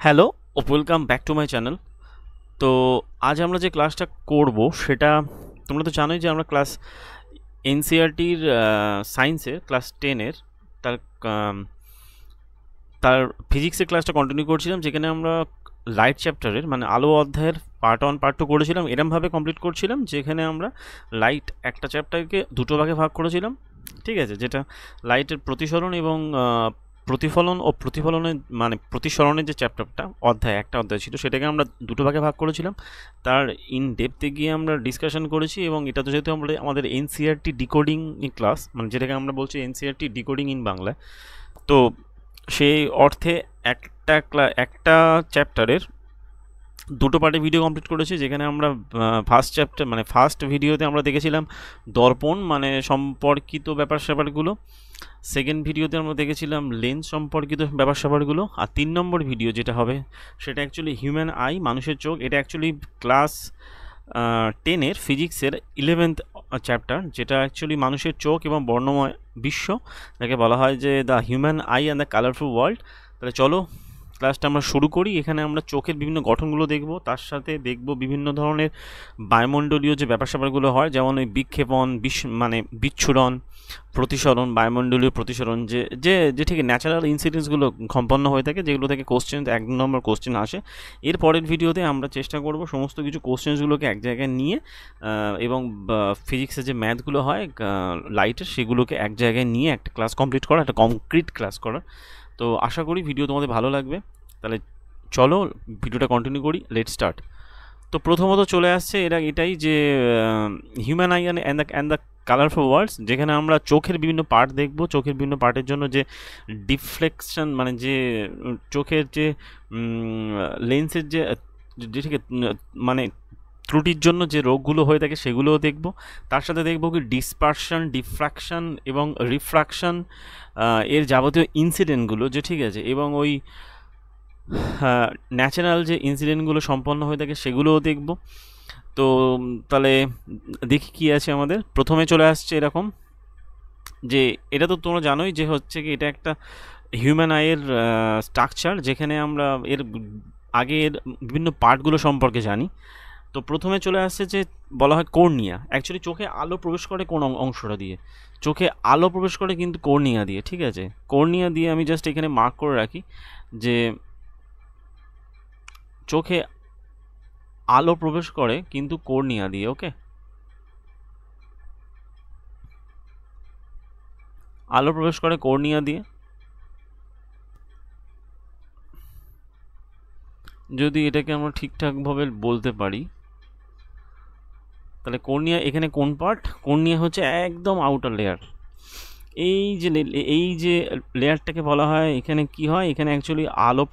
Hello, welcome back to my channel. তো আজ আমরা যে ক্লাসটা করব সেটা তোমরা তো জানোই যে আমরা ক্লাস এনসিইআরটির সায়েন্সের ক্লাস 10-এর তার আম, তার ফিজিক্সের ক্লাসটা কন্টিনিউ করছিলাম, যেখানে আমরা লাইট চ্যাপ্টারের মানে আলো অধ্যায়ের পার্ট 1 পার্ট 2 করেছিলাম। এরমভাবে কমপ্লিট করছিলাম যেখানে আমরা লাইট একটা চ্যাপ্টারকে দুটো ভাগে ভাগ করেছিলাম, ঠিক আছে, যেটা লাইটের প্রতিসরণ এবং প্রতিফলন ও প্রতিফলনের মানে প্রতিসরণের যে চ্যাপ্টারটা একটা অধ্যায় ছিল, সেটাকে আমরা দুটো ভাগে ভাগ করেছিলাম। তার ইন ডেপথে গিয়ে আমরা ডিসকাশন করেছি, এবং এটা তো যেহেতু আমাদের এনসিইআরটি ডিকোডিং ক্লাস, মানে যেটাকে আমরা বলছি এনসিইআরটি ডিকোডিং ইন বাংলায়, তো সেই অর্থে একটা চ্যাপ্টারের দুটো পার্টে ভিডিও কমপ্লিট করেছি, যেখানে আমরা ফার্স্ট চ্যাপ্টার মানে ফার্স্ট ভিডিওতে আমরা দেখেছিলাম দর্পণ মানে সম্পর্কিত ব্যাপার স্যাপারগুলো, সেকেন্ড ভিডিওতে আমরা দেখেছিলাম লেন্স সম্পর্কিত ব্যাপার স্যাপারগুলো, আর 3 নম্বর ভিডিও যেটা হবে সেটা অ্যাকচুয়ালি হিউম্যান আই, মানুষের চোখ। এটা অ্যাকচুয়ালি ক্লাস 10-এর ফিজিক্সের 11th চ্যাপ্টার, যেটা অ্যাকচুয়ালি মানুষের চোখ এবং বর্ণময় বিশ্ব, যাকে বলা হয় যে the human eye and the colourful world. তাহলে চলো ক্লাসটা আমরা শুরু করি। এখানে আমরা চোখের বিভিন্ন গঠনগুলো দেখব, তার সাথে দেখব বিভিন্ন ধরনের বায়ুমণ্ডলীয় যে ব্যাপার স্যাপারগুলো হয়, যেমন ওই বিক্ষেপণ, মানে বিচ্ছুরণ, প্রতিসরণ, বায়ুমণ্ডলীয় প্রতিসরণ, যে যে যে ঠিক ন্যাচারাল ইনসিডেন্টসগুলো সম্পন্ন হয়ে থাকে, যেগুলো থেকে কোশ্চেন 1 নম্বর কোশ্চেন আসে। এর পরের ভিডিওতে আমরা চেষ্টা করব সমস্ত কিছু কোশ্চেন্সগুলোকে এক জায়গায় নিয়ে এবং ফিজিক্সের যে ম্যাথগুলো হয় লাইটের, সেগুলোকে এক জায়গায় নিয়ে একটা ক্লাস কমপ্লিট করা, একটা কংক্রিট ক্লাস করা। তো আশা করি ভিডিও তোমাদের ভালো লাগবে। তাহলে চলো ভিডিওটা কন্টিনিউ করি, লেট স্টার্ট। তো প্রথমত চলে আসছে এটাই যে human eye and the colourful worlds, যেখানে আমরা চোখের বিভিন্ন পার্ট দেখব। চোখের বিভিন্ন পার্টের জন্য যে ডিফ্লেকশন মানে যে চোখের যে লেন্সের যে ঠিক মানে ত্রুটির জন্য যে রোগগুলো হয়ে থাকে সেগুলোও দেখব। তার সাথে দেখব কি ডিসপারশন, ডিফ্রাকশন এবং রিফ্রাকশন এর যাবতীয় ইনসিডেন্টগুলো, যে ঠিক আছে, এবং ওই ন্যাচারাল যে ইনসিডেন্টগুলো সম্পন্ন হয়ে থাকে সেগুলোও দেখব। তো তাহলে দেখি কি আছে আমাদের। প্রথমে চলে আসছে এরকম যে এটা তো তোমরা জানোই যে হচ্ছে কি এটা একটা হিউম্যান আইয়ের স্ট্রাকচার, যেখানে আমরা এর আগে এর বিভিন্ন পার্টগুলো সম্পর্কে জানি। তো প্রথমে চলে আসছে যে বলা হয় কর্নিয়া। অ্যাকচুয়ালি চোখে আলো প্রবেশ করে কোন অংশটা দিয়ে? চোখে আলো প্রবেশ করে কিন্তু কর্নিয়া দিয়ে, ঠিক আছে। কর্নিয়া দিয়ে আমি জাস্ট এখানে মার্ক করে রাখি যে চোখে আলো প্রবেশ করে কিন্তু কর্নিয়া দিয়ে। ওকে, আলো প্রবেশ করে কর্নিয়া দিয়ে। যদি এটাকে আমরা ঠিকঠাকভাবে বলতে পারি, তাহলে কর্নিয়া এখানে কোন পার্ট? কর্নিয়া হচ্ছে একদম আউটার লেয়ার। এই যে লেয়ারটাকে বলা হয়, এখানে কি হয়, এখানে অ্যাকচুয়ালি আলো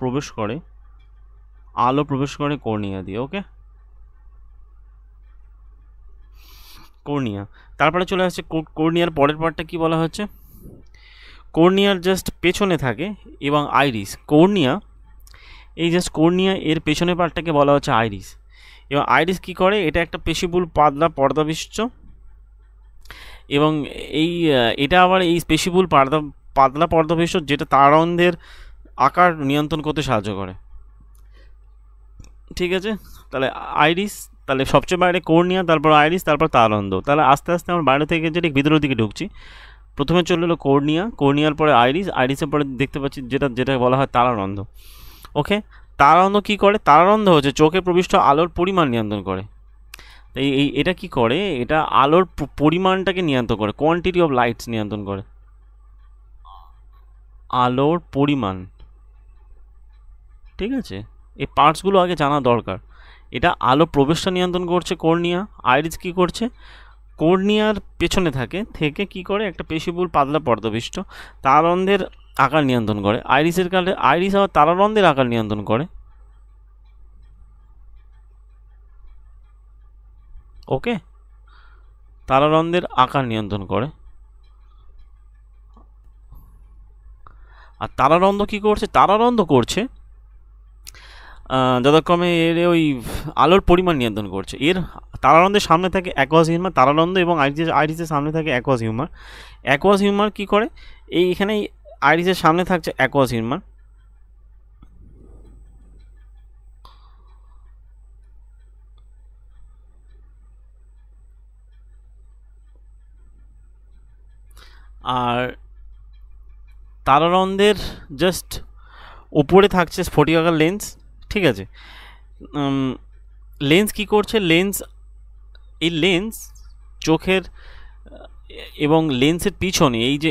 প্রবেশ করে কর্নিয়া দিয়ে। ওকে, কর্নিয়া। তারপরে চলে আসছে কর্নিয়ার পরের পার্টটা কি বলা হচ্ছে, কর্নিয়ার জাস্ট পেছনে থাকে এবং আইরিস। কর্নিয়া এই জাস্ট কর্নিয়া এর পেছনের পার্টটাকে বলা হচ্ছে আইরিস। এবং আইরিস কি করে, এটা একটা পেশিবহুল পাতলা পর্দাবিষ্ট, এবং এটা আবার এই পেশিবহুল পাতলা পর্দাবিষ্ট, যেটা তারারন্ধ্রের আকার নিয়ন্ত্রণ করতে সাহায্য করে, ঠিক আছে। তাহলে আইরিস, তাহলে সবচেয়ে বাইরে কর্নিয়া, তারপর আইরিস, তারপর তারারন্ধ্র। তাহলে আস্তে আস্তে আমরা বাইরে থেকে যে ভিতরের দিকে ঢুকছি। প্রথমে চলে এলো কর্নিয়া, কর্নিয়ার পরে আইরিস, আইরিসের পরে দেখতে পাচ্ছি যেটা বলা হয় তারারন্ধ্র। ওকে, তারারন্ধ্র কী করে? তারারন্ধ্র হচ্ছে চোখে প্রবিষ্ট আলোর পরিমাণ নিয়ন্ত্রণ করে। এটা কি করে? এটা আলোর পরিমাণটাকে নিয়ন্ত্রণ করে, কোয়ান্টিটি অফ লাইটস নিয়ন্ত্রণ করে, আলোর পরিমাণ, ঠিক আছে। এই পার্টসগুলো আগে জানা দরকার। এটা আলো প্রবেশটা নিয়ন্ত্রণ করছে কর্নিয়া। আইরিস কি করছে? কর্নিয়ার পেছনে থেকে কি করে, একটা পেশিবহুল পাতলা পর্দাবিষ্ট তারারন্ধ্রের আকার নিয়ন্ত্রণ করে। আইরিসের কালে আইরিস আবার তারারন্ধ্রের আকার নিয়ন্ত্রণ করে। ওকে, তারারন্ধ্রের আকার নিয়ন্ত্রণ করে। আর তারারন্ধ্র কি করছে? তারারন্ধ্র করছে যথাক্রমে এর ওই আলোর পরিমাণ নিয়ন্ত্রণ করছে। এর তারারন্ধ্রের সামনে থাকে অ্যাকোয়াস হিউমার, তারারন্ধ্র এবং আইরিসের সামনে থাকে অ্যাকোয়াস হিউমার। অ্যাকোয়াস হিউমার কী করে? এখানে আইরিসের সামনে থাকছে অ্যাকোয়াস হিউমার, আর তারারন্ধ্রের জাস্ট উপরে থাকছে স্ফটিকাকার লেন্স, ঠিক আছে। লেন্স কি করছে, এই লেন্স চোখের এবং লেন্সের পিছনে এই যে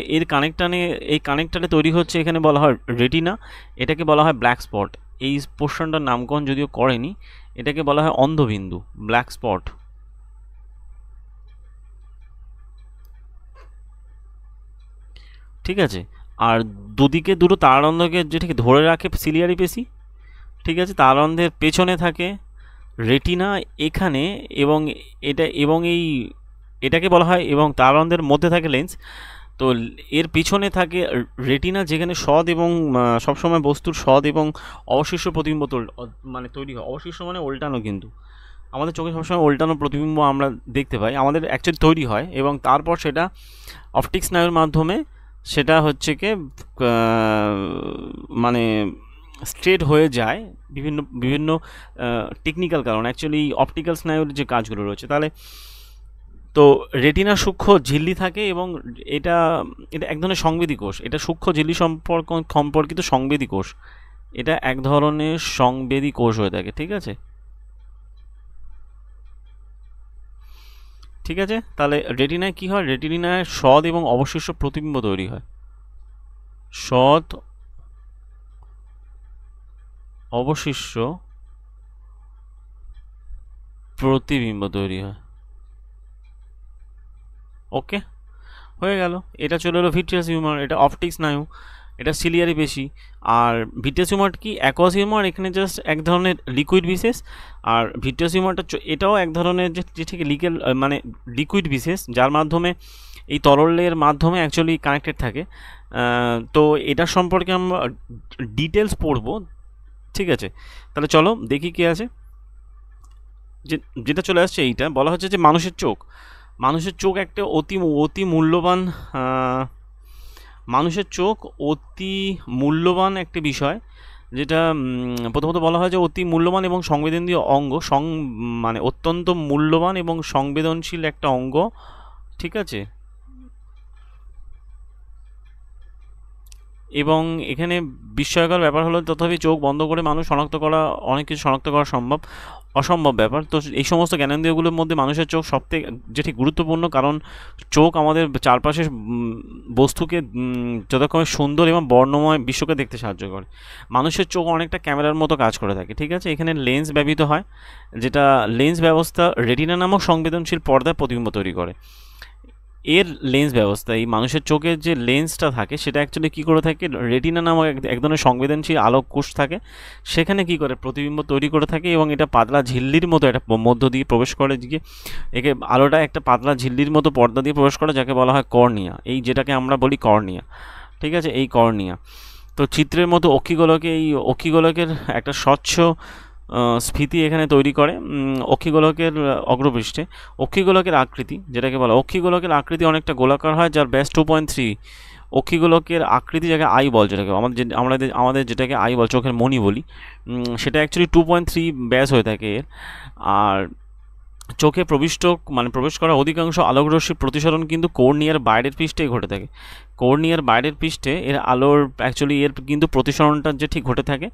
এই কানেক্টারে তৈরি হচ্ছে, এখানে বলা হয় রেটিনা, এটাকে বলা হয় ব্ল্যাক স্পট। এই পোর্শনটার নামকরণ যদিও করেনি, এটাকে বলা হয় অন্ধবিন্দু, ব্ল্যাক স্পট। ঠিক আছে। আর দুদিকে দুটো তারারন্ধ্রকে যেটাকে ধরে রাখে সিলিয়ারি পেশি, ঠিক আছে। তারারন্ধ্রের পেছনে থাকে রেটিনা এখানে, এবং এটাকে বলা হয়, এবং তারারন্ধ্রের মধ্যে থাকে লেন্স। তো এর পিছনে থাকে রেটিনা, যেখানে সৎ এবং সবসময় বস্তুর সৎ এবং অবশিষ্ট প্রতিবিম্ব মানে তৈরি হয়। অবশিষ্ট মানে উল্টানো, কিন্তু আমাদের চোখে সবসময় উল্টানো প্রতিবিম্ব আমরা দেখতে পাই, আমাদের অ্যাকচুয়ালি তৈরি হয়, এবং তারপর সেটা অপটিক স্নায়ুর মাধ্যমে সেটা হচ্ছে কি মানে স্ট্রেট হয়ে যায় বিভিন্ন বিভিন্ন টেকনিক্যাল কারণ, অ্যাকচুয়ালি অপটিক্যাল স্নায়ুর যে কাজগুলো রয়েছে। তাহলে তো রেটিনা সূক্ষ্ম ঝিল্লি থাকে, এবং এটা এটা এক ধরনের সংবেদী কোষ, এটা সূক্ষ্ম ঝিল্লি সম্পর্কিত সংবেদী কোষ, এটা এক ধরনের সংবেদী কোষ হয়ে থাকে, ঠিক আছে। ঠিক আছে, তাহলে রেটিনায় কি হয়, রেটিনায় সৎ এবং অবশিষ্ট প্রতিবিম্ব তৈরি হয়, সৎ অবশিষ্ট প্রতিবিম্ব তৈরি হয়। ওকে, হয়ে গেল। এটা চলে এলো ভিট্রিয়াস হিউমার, এটা অপটিক স্নায়ু, এটা সিলিয়ারি পেশি। আর ভিট্রিয়াস হিউমার কি, অ্যাকোয়াস হিউমার, এখানে জাস্ট এক ধরনের লিকুইড বিশেষ। আর ভিট্রিয়াস হিউমারটা এটাও এক ধরনের যে ঠিক মানে লিকুইড বিশেষ, যার মাধ্যমে এই তরলের মাধ্যমে অ্যাকচুয়ালি কানেক্টেড থাকে। তো এটা সম্পর্কে আমরা ডিটেলস পড়বো, ঠিক আছে। তাহলে চলো দেখি কি আছে। যেটা চলে আসছে, এইটা বলা হচ্ছে যে মানুষের চোখ একটা অতি মূল্যবান, মানুষের চোখ অতি মূল্যবান একটি বিষয়, যেটা প্রথমত বলা হয় যে অতি মূল্যবান এবং সংবেদনশীল অঙ্গ, মানে অত্যন্ত মূল্যবান এবং সংবেদনশীল একটা অঙ্গ, ঠিক আছে। এবং এখানে বিস্ময়কর ব্যাপার হলো, তথাপি চোখ বন্ধ করে মানুষ শনাক্ত করা, অনেক কিছু শনাক্ত করা অসম্ভব ব্যাপার। তো এই সমস্ত জ্ঞানেন্দ্রিয়গুলোর মধ্যে মানুষের চোখ সবথেকে যেটি গুরুত্বপূর্ণ, কারণ চোখ আমাদের চারপাশের বস্তুকে যথাক্রমে সুন্দর এবং বর্ণময় বিশ্বকে দেখতে সাহায্য করে। মানুষের চোখ অনেকটা ক্যামেরার মতো কাজ করে থাকে, ঠিক আছে। এখানে লেন্স ব্যবহৃত হয়, যেটা লেন্স ব্যবস্থা রেটিনা নামক সংবেদনশীল পর্দায় প্রতিবিম্ব তৈরি করে। এর লেন্স ব্যবস্থা, এই মানুষের চোখের যে লেন্সটা থাকে সেটা অ্যাকচুয়ালি কী করে থাকে, রেটিনা নামক এক ধরনের সংবেদনশীল আলোক কোষ থাকে, সেখানে কি করে প্রতিবিম্ব তৈরি করে থাকে, এবং এটা পাতলা ঝিল্লির মতো একটা মধ্য দিয়ে প্রবেশ করে, দিকে একে আলোটা একটা পাতলা ঝিল্লির মতো পর্দা দিয়ে প্রবেশ করে, যাকে বলা হয় কর্নিয়া, এই যেটাকে আমরা বলি কর্নিয়া, ঠিক আছে, এই কর্নিয়া। তো চিত্রের মতো অক্ষিগোলকের একটা স্বচ্ছ স্ফীতি এখানে তৈরি করে অক্ষিগোলকের অগ্রপৃষ্ঠে। অক্ষিগোলকের আকৃতি, যেটাকে বলা অক্ষিগোলকের আকৃতি অনেকটা গোলাকার হয়, যার ব্যাস 2.3। অক্ষিগোলকের আকৃতি, যাকে আই বল, যেটাকে আমাদের যেটাকে আই বল, চোখের মণি বলি, সেটা অ্যাকচুয়ালি 2.3 ব্যাস হয়ে থাকে এর। আর চোখে প্রবেশ করা অধিকাংশ আলোকরশ্মির প্রতিসরণ কিন্তু কর্নিয়ার বাইরের পৃষ্ঠেই ঘটে থাকে। কর্নিয়ার বাইরের পৃষ্ঠে এর আলোর অ্যাকচুয়ালি এর কিন্তু প্রতিসরণটা যে ঠিক ঘটে থাকে।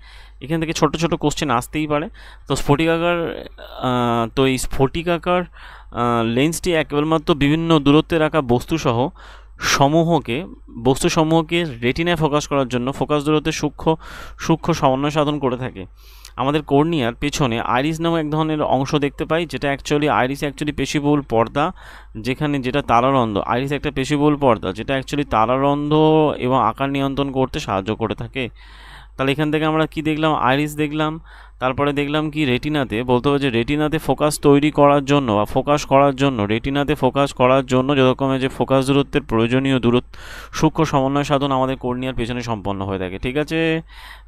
এখান থেকে ছোট ছোট কোশ্চেন আসতেই পারে। তো এই স্ফটিকাকার লেন্সটি কেবলমাত্র বিভিন্ন দূরত্বে রাখা বস্তুসমূহকে রেটিনায় ফোকাস করার জন্য ফোকাস দূরত্বে সূক্ষ্ম সমন্বয় সাধন করে থাকে। আমাদের কর্নিয়ার পেছনে আইরিস নামক এক ধরনের অংশ দেখতে পাই, যেটা আইরিস পেশিবহুল পর্দা, যেটা তারারন্ধ্র। আইরিস একটা পেশিবহুল পর্দা, যেটা অ্যাকচুয়ালি তারারন্ধ্র এবং আকার নিয়ন্ত্রণ করতে সাহায্য করে থাকে। তাহলে এখান থেকে আমরা কি দেখলাম, আইরিস দেখলাম, তারপরে দেখলাম কি রেটিনাতে, বলতে হবে যে রেটিনাতে ফোকাস করার জন্য যতক্ষণে যে ফোকাস দূরত্বের প্রয়োজনীয় সূক্ষ্ম সমন্বয় সাধন আমাদের কর্নিয়ার পেছনে সম্পন্ন হয়ে থাকে, ঠিক আছে।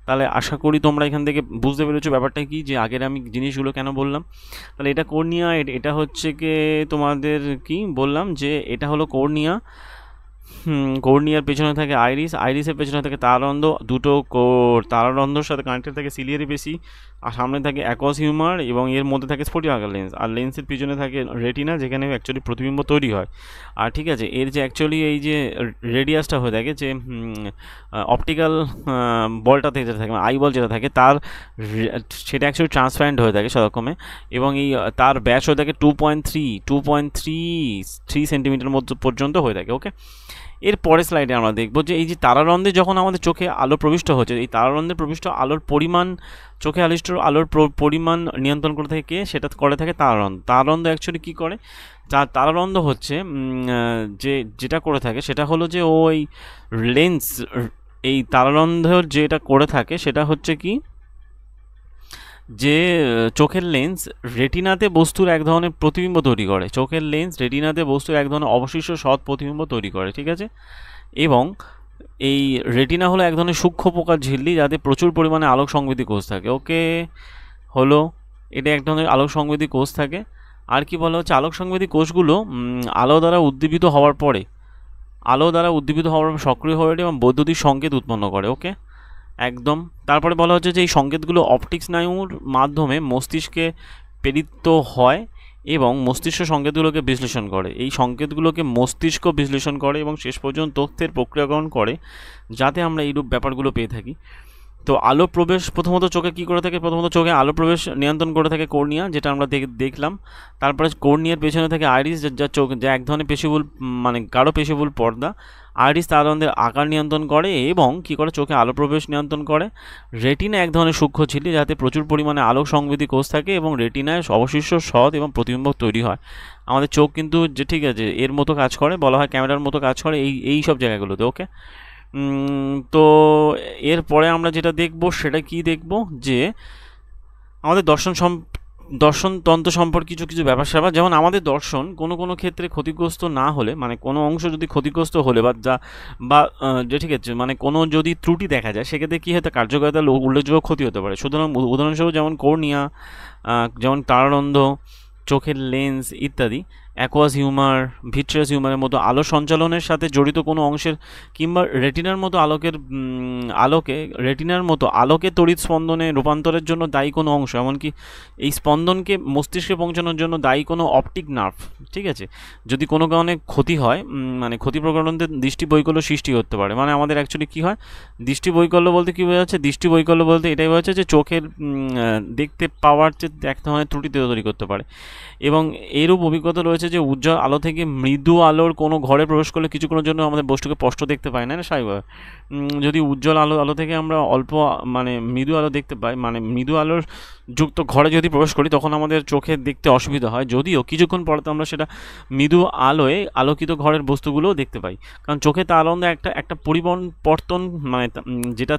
তাহলে আশা করি তোমরা এখান থেকে বুঝতে পেরেছো ব্যাপারটা কি, যে আগের আমি জিনিসগুলো কেন বললাম। তাহলে এটা কর্নিয়া, এটা হচ্ছে কি তোমাদের কি বললাম, যে এটা হলো কর্নিয়া, কর্নিয়ার পেছনে থাকে আইরিস, আইরিসের পেছনে থাকে তারারন্ধ্র, দুটো তারারন্ধ্রর সাথে কানেক্টেড থাকে সিলিয়ারি পেশি, আর সামনে থাকে অ্যাকোয়াস হিউমার এবং এর মধ্যে থাকে স্ফটিকাকার লেন্স, আর লেন্সের পিছনে থাকে রেটিনা যেখানে অ্যাকচুয়ালি প্রতিবিম্ব তৈরি হয়। আর ঠিক আছে, এর যে অ্যাকচুয়ালি এই যে রেডিয়াসটা হয়ে থাকে, যে অপটিক্যাল বলটাতে যেটা থাকে আই বল যেটা থাকে তার সেটা অ্যাকচুয়ালি ট্রান্সপারেন্ট হয়ে থাকে সেরকমে, এবং এই তার ব্যাস হয়ে থাকে 2.3 সেন্টিমিটার মধ্যে পর্যন্ত হয়ে থাকে। ওকে, এর পরের স্লাইডে আমরা দেখব যে এই যে তারারন্ধ্রে যখন আমাদের চোখে আলো প্রবিষ্ট হচ্ছে, এই তারারন্ধ্রে প্রবিষ্ট আলোর পরিমাণ, চোখে আলিষ্ট আলোর পরিমাণ নিয়ন্ত্রণ করে থাকে কে, সেটা করে থাকে তারারন্ধ্র। তারারন্ধ্র অ্যাকচুয়ালি কী করে, তারারন্ধ্র হচ্ছে যেটা করে থাকে সেটা হলো যে ওই লেন্স, এই তারারন্ধ্র যেটা করে থাকে সেটা হচ্ছে কি, যে চোখের লেন্স রেটিনাতে বস্তুর এক ধরনের প্রতিবিম্ব তৈরি করে, চোখের লেন্স রেটিনাতে বস্তুর এক ধরনের অবশিষ্ট সৎ প্রতিবিম্ব তৈরি করে, ঠিক আছে। এবং এই রেটিনা হলো এক ধরনের সূক্ষ্ম প্রকার ঝিল্লি যাতে প্রচুর পরিমাণে আলোক সংবেদী কোষ থাকে। ওকে, হলো এটা এক ধরনের আলোক সংবেদী কোষ থাকে। আর কি বলা হচ্ছে, আলোক সংবেদী কোষগুলো আলো দ্বারা উদ্দীপিত হওয়ার পরে সক্রিয় হয়ে ওঠে এবং বৈদ্যুতিক সংকেত উৎপন্ন করে। ওকে, একদম। তারপরে বলা হচ্ছে যে এই সংকেতগুলো অপটিক স্নায়ুর মাধ্যমে মস্তিষ্কে প্রেরিত হয় এবং মস্তিষ্ক সংকেতগুলোকে বিশ্লেষণ করে, এই সংকেতগুলোকে মস্তিষ্ক বিশ্লেষণ করে এবং শেষ পর্যন্ত তথ্যের প্রক্রিয়াকরণ করে যাতে আমরা এইরূপ ব্যাপারগুলো পেয়ে থাকি। তো আলো প্রবেশ প্রথমত চোখে কী করে থাকে, প্রথমত চোখে আলো প্রবেশ নিয়ন্ত্রণ করে থাকে কর্নিয়া, যেটা আমরা দেখলাম। তারপরে কর্নিয়ার পেছনে থাকে আইরিস, যা এক ধরনের পেশিবুল মানে গাঢ় পেশিবুল পর্দা। আইরিস তারারন্ধ্রের আকার নিয়ন্ত্রণ করে এবং কী করে, চোখে আলো প্রবেশ নিয়ন্ত্রণ করে। রেটিনা এক ধরনের সূক্ষ্ম ঝিল্লি যাতে প্রচুর পরিমাণে আলোক সংবেদী কোষ থাকে এবং রেটিনায় অবশিষ্ট সৎ এবং প্রতিবিম্ব তৈরি হয়। আমাদের চোখ কিন্তু যে ঠিক আছে এর মতো কাজ করে, বলা হয় ক্যামেরার মতো কাজ করে এই সব জায়গাগুলোতে। ওকে, তো এরপরে আমরা যেটা দেখব সেটা কি দেখব, যে আমাদের দর্শনতন্ত্র সম্পর্কে কিছু ব্যাপার স্যাপার, যেমন আমাদের দর্শন কোনো ক্ষেত্রে ক্ষতিগ্রস্ত না হলে, মানে কোনো অংশ যদি ক্ষতিগ্রস্ত হলে বা যে ঠিক আছে মানে কোনো যদি ত্রুটি দেখা যায়, সেক্ষেত্রে কী হতে কার্যকারিতার উল্লেখযোগ্য ক্ষতি হতে পারে। সুতরাং উদাহরণস্বরূপ যেমন কর্নিয়া, যেমন তারারন্ধ্র, চোখের লেন্স ইত্যাদি, অ্যাকোয়াস হিউমার, ভিট্রিয়াস হিউমারের মতো আলো সঞ্চালনের সাথে জড়িত কোনো অংশের, কিংবা রেটিনার মতো আলোকে তড়িৎ স্পন্দনে রূপান্তরের জন্য দায়ী কোনো অংশ, এমনকি এই স্পন্দনকে মস্তিষ্কে পৌঁছানোর জন্য দায়ী কোনো অপটিক নার্ভ, ঠিক আছে, যদি কোনো কারণে ক্ষতি হয়, মানে ক্ষতি প্রকরণদের দৃষ্টি বৈকল্য সৃষ্টি করতে পারে। মানে আমাদের অ্যাকচুয়ালি কী হয়, দৃষ্টি বৈকল্য বলতে কী বোঝাচ্ছে, দৃষ্টি বৈকল্য বলতে এটাই বোঝাচ্ছে যে চোখের দেখতে পাওয়ার যে এক ধরনের ত্রুটি তৈরি করতে পারে। এবং এরূপ অভিজ্ঞতা রয়েছে যে উজ্জ্বল আলো থেকে মৃদু আলোর কোনো ঘরে প্রবেশ করলে কিছুক্ষণের জন্য আমাদের বস্তুকে স্পষ্ট দেখতে পাই না স্বাভাবিক। যদি উজ্জ্বল আলো থেকে আমরা অল্প মানে মৃদু আলো দেখতে পাই, মানে মৃদু আলোর যুক্ত ঘরে যদি প্রবেশ করি তখন আমাদের চোখে দেখতে অসুবিধা হয়, যদিও কিছুক্ষণ পরে তো আমরা সেটা মৃদু আলোয় আলোকিত ঘরের বস্তুগুলোও দেখতে পাই, কারণ চোখে তারারন্ধ্র একটা পরিবর্তন মানে যেটা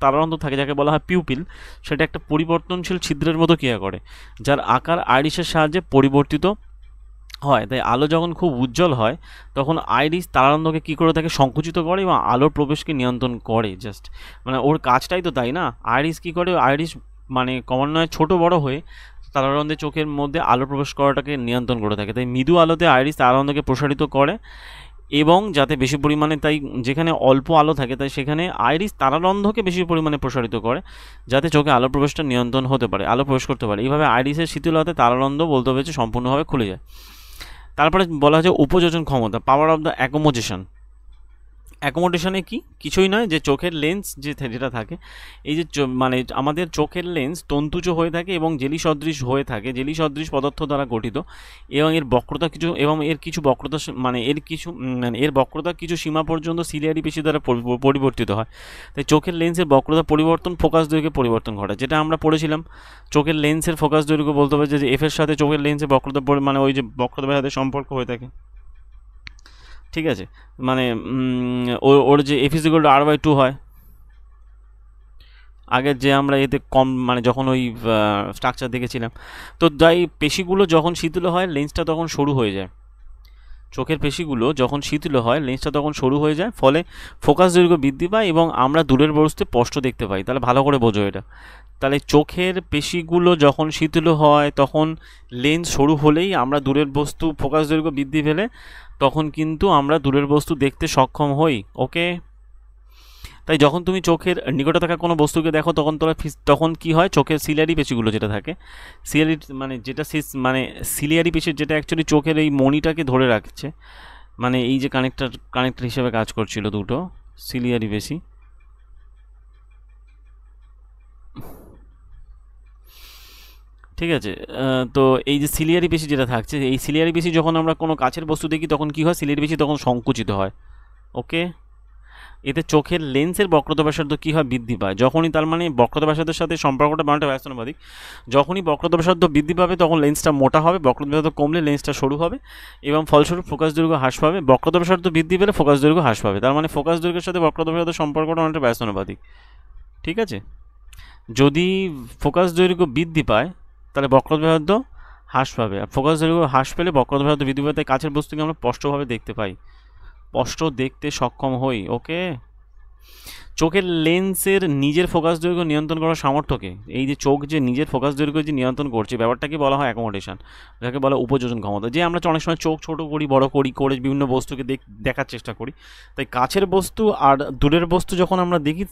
তারারন্ধ্র থাকে যাকে বলা হয় পিউপিল, সেটা একটা পরিবর্তনশীল ছিদ্রের মতো ক্রিয়া করে, যার আকার আইরিসের সাহায্যে পরিবর্তিত হয়। তাই আলো যখন খুব উজ্জ্বল হয় তখন আইরিস তারারন্ধ্রকে কী করে থাকে, সংকুচিত করে এবং আলোর প্রবেশকে নিয়ন্ত্রণ করে। জাস্ট মানে ওর কাজটাই তো তাই না। আইরিস কী করে, আইরিস মানে ক্রমান্বয়ে ছোট বড় হয়ে তারারন্ধ্রে চোখের মধ্যে আলো প্রবেশ করাটাকে নিয়ন্ত্রণ করে থাকে। তাই মৃদু আলোতে আইরিস তারারন্ধ্রকে প্রসারিত করে এবং যাতে বেশি পরিমাণে, তাই যেখানে অল্প আলো থাকে তাই সেখানে আইরিস তারারন্ধ্রকে বেশি পরিমাণে প্রসারিত করে যাতে চোখে আলো প্রবেশটা নিয়ন্ত্রণ হতে পারে, আলো প্রবেশ করতে পারে। এইভাবে আইরিসের শিথিলতায় তারারন্ধ্র বলতে হয়েছে সম্পূর্ণভাবে খুলে যায়। তারপরে বলা হচ্ছে উপযোজন ক্ষমতা, পাওয়ার অফ দ্য অ্যাকোমোডেশন। অ্যাকোমোডেশনে কি কিছুই নয়, যে চোখের লেন্স যেটা থাকে, এই যে মানে আমাদের চোখের লেন্স তন্তুজ হয়ে থাকে এবং জেলি সদৃশ হয়ে থাকে, জেলি সদৃশ পদার্থ দ্বারা গঠিত, এবং এর বক্রতা কিছু সীমা পর্যন্ত সিলিয়ারি পেশি দ্বারা পরিবর্তিত হয়। তাই চোখের লেন্সের বক্রতা পরিবর্তন ফোকাস দৈর্ঘ্যে পরিবর্তন ঘটায়, যেটা আমরা পড়েছিলাম। চোখের লেন্সের ফোকাস দৈর্ঘ্য বলতে হবে যে এফ এর সাথে চোখের লেন্সের বক্রতা মানে ওই যে বক্রতার সাথে সম্পর্ক হয়ে থাকে, ঠিক আছে। মানে ওর যে F is equal to r/2 হয়, আগের যে আমরা এতে কম মানে যখন ওই স্ট্রাকচার দেখেছিলাম। তো তাই পেশিগুলো যখন শিথিল হয় লেন্সটা তখন সরু হয়ে যায়, চোখের পেশিগুলো যখন শিথিল হয় লেন্সটা তখন সরু হয়ে যায়, ফলে ফোকাস দৈর্ঘ্য বৃদ্ধি পায় এবং আমরা দূরের বস্তু স্পষ্ট দেখতে পাই। তাহলে ভালো করে বোঝো এটা। তাহলে চোখের পেশিগুলো যখন শিথিল হয় তখন লেন্স সরু হলেই আমরা দূরের বস্তু ফোকাস দৈর্ঘ্য বৃদ্ধি পেলে তখন কিন্তু আমরা দূরের বস্তু দেখতে সক্ষম হই। ওকে, তাই যখন তুমি চোখের নিকটে থাকা কোনো বস্তুকে দেখো তখন কি হয়, চোখের সিলিয়ারি পেশিগুলো যেটা থাকে, সিলিয়ারি মানে যেটা মানে সিলিয়ারি পেশির যেটা অ্যাকচুয়ালি চোখের এই মণিটাকে ধরে রাখছে, মানে এই যে কানেক্টর হিসেবে কাজ করছিল দুটো সিলিয়ারি পেশি, ঠিক আছে। তো এই যে সিলিয়ারি পেশি যেটা থাকছে, এই সিলিয়ারি পেশি যখন আমরা কোনো কাছের বস্তু দেখি তখন কি হয়, সিলিয়ারি পেশি তখন সংকুচিত হয়। ওকে, এতে চোখের লেন্সের বক্রতা ব্যাসার্ধ কী হয়, বৃদ্ধি পায়। যখনই তার মানে বক্রতা ব্যাসার্ধের সাথে সম্পর্কটা বানাটা ব্যস্তানুপাতিক, যখনই বক্রতা ব্যাসার্ধ বৃদ্ধি পাবে তখন লেন্সটা মোটা হবে, বক্রতা ব্যাসার্ধ কমলে লেন্সটা সরু হবে এবং ফলস্বরূপ ফোকাস দৈর্ঘ্য হ্রাস পাবে। বক্রতা ব্যাসার্ধ বৃদ্ধি পেলে ফোকাস দৈর্ঘ্য হ্রাস পাবে। তার মানে ফোকাস দৈর্ঘ্যের সাথে বক্রতা ব্যাসার্ধের সম্পর্কটা অনেকটা ব্যস্তানুপাতিক, ঠিক আছে। যদি ফোকাস দৈর্ঘ্য বৃদ্ধি পায় তাহলে বক্রতা ব্যাসার্ধ হ্রাস পাবে, আর ফোকাস দৈর্ঘ্য হ্রাস পেলে বক্রতা ব্যাসার্ধ বৃদ্ধি পাবে। তাই কাছের বস্তুকে আমরা স্পষ্টভাবে দেখতে পাই, স্পষ্ট দেখতে সক্ষম হই। ওকে, চোখের লেন্সের নিজের ফোকাস দৈর্ঘ্য নিয়ন্ত্রণ করার সামর্থ্যকে, এই যে চোখ যে নিজের ফোকাস দৈর্ঘ্য যে নিয়ন্ত্রণ করছে ব্যাপারটাকে বলা হয় অ্যাকোমোডেশন, যাকে বলা উপযোজন ক্ষমতা। যে আমরা অনেক সময় চোখ ছোটো করি, বড় করি, করে বিভিন্ন বস্তুকে দেখার চেষ্টা করি। তাই কাছের বস্তু আর দূরের বস্তু যখন আমরা দেখি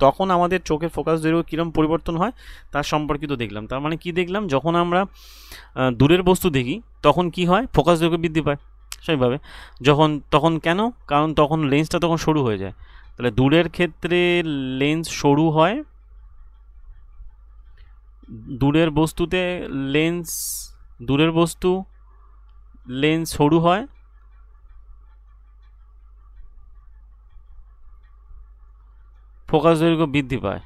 তখন আমাদের চোখের ফোকাস দৈর্ঘ্য কীরকম পরিবর্তন হয় তার সম্পর্কিত দেখলাম। তার মানে কি দেখলাম, যখন আমরা দূরের বস্তু দেখি তখন কি হয়, ফোকাস দৈর্ঘ্য বৃদ্ধি পায় সেইভাবে। তখন কেন, কারণ তখন লেন্সটা তখন সরু হয়ে যায়। তাহলে দূরের ক্ষেত্রে লেন্স সরু হয়, দূরের বস্তু লেন্স সরু হয়, ফোকাস দৈর্ঘ্য বৃদ্ধি পায়।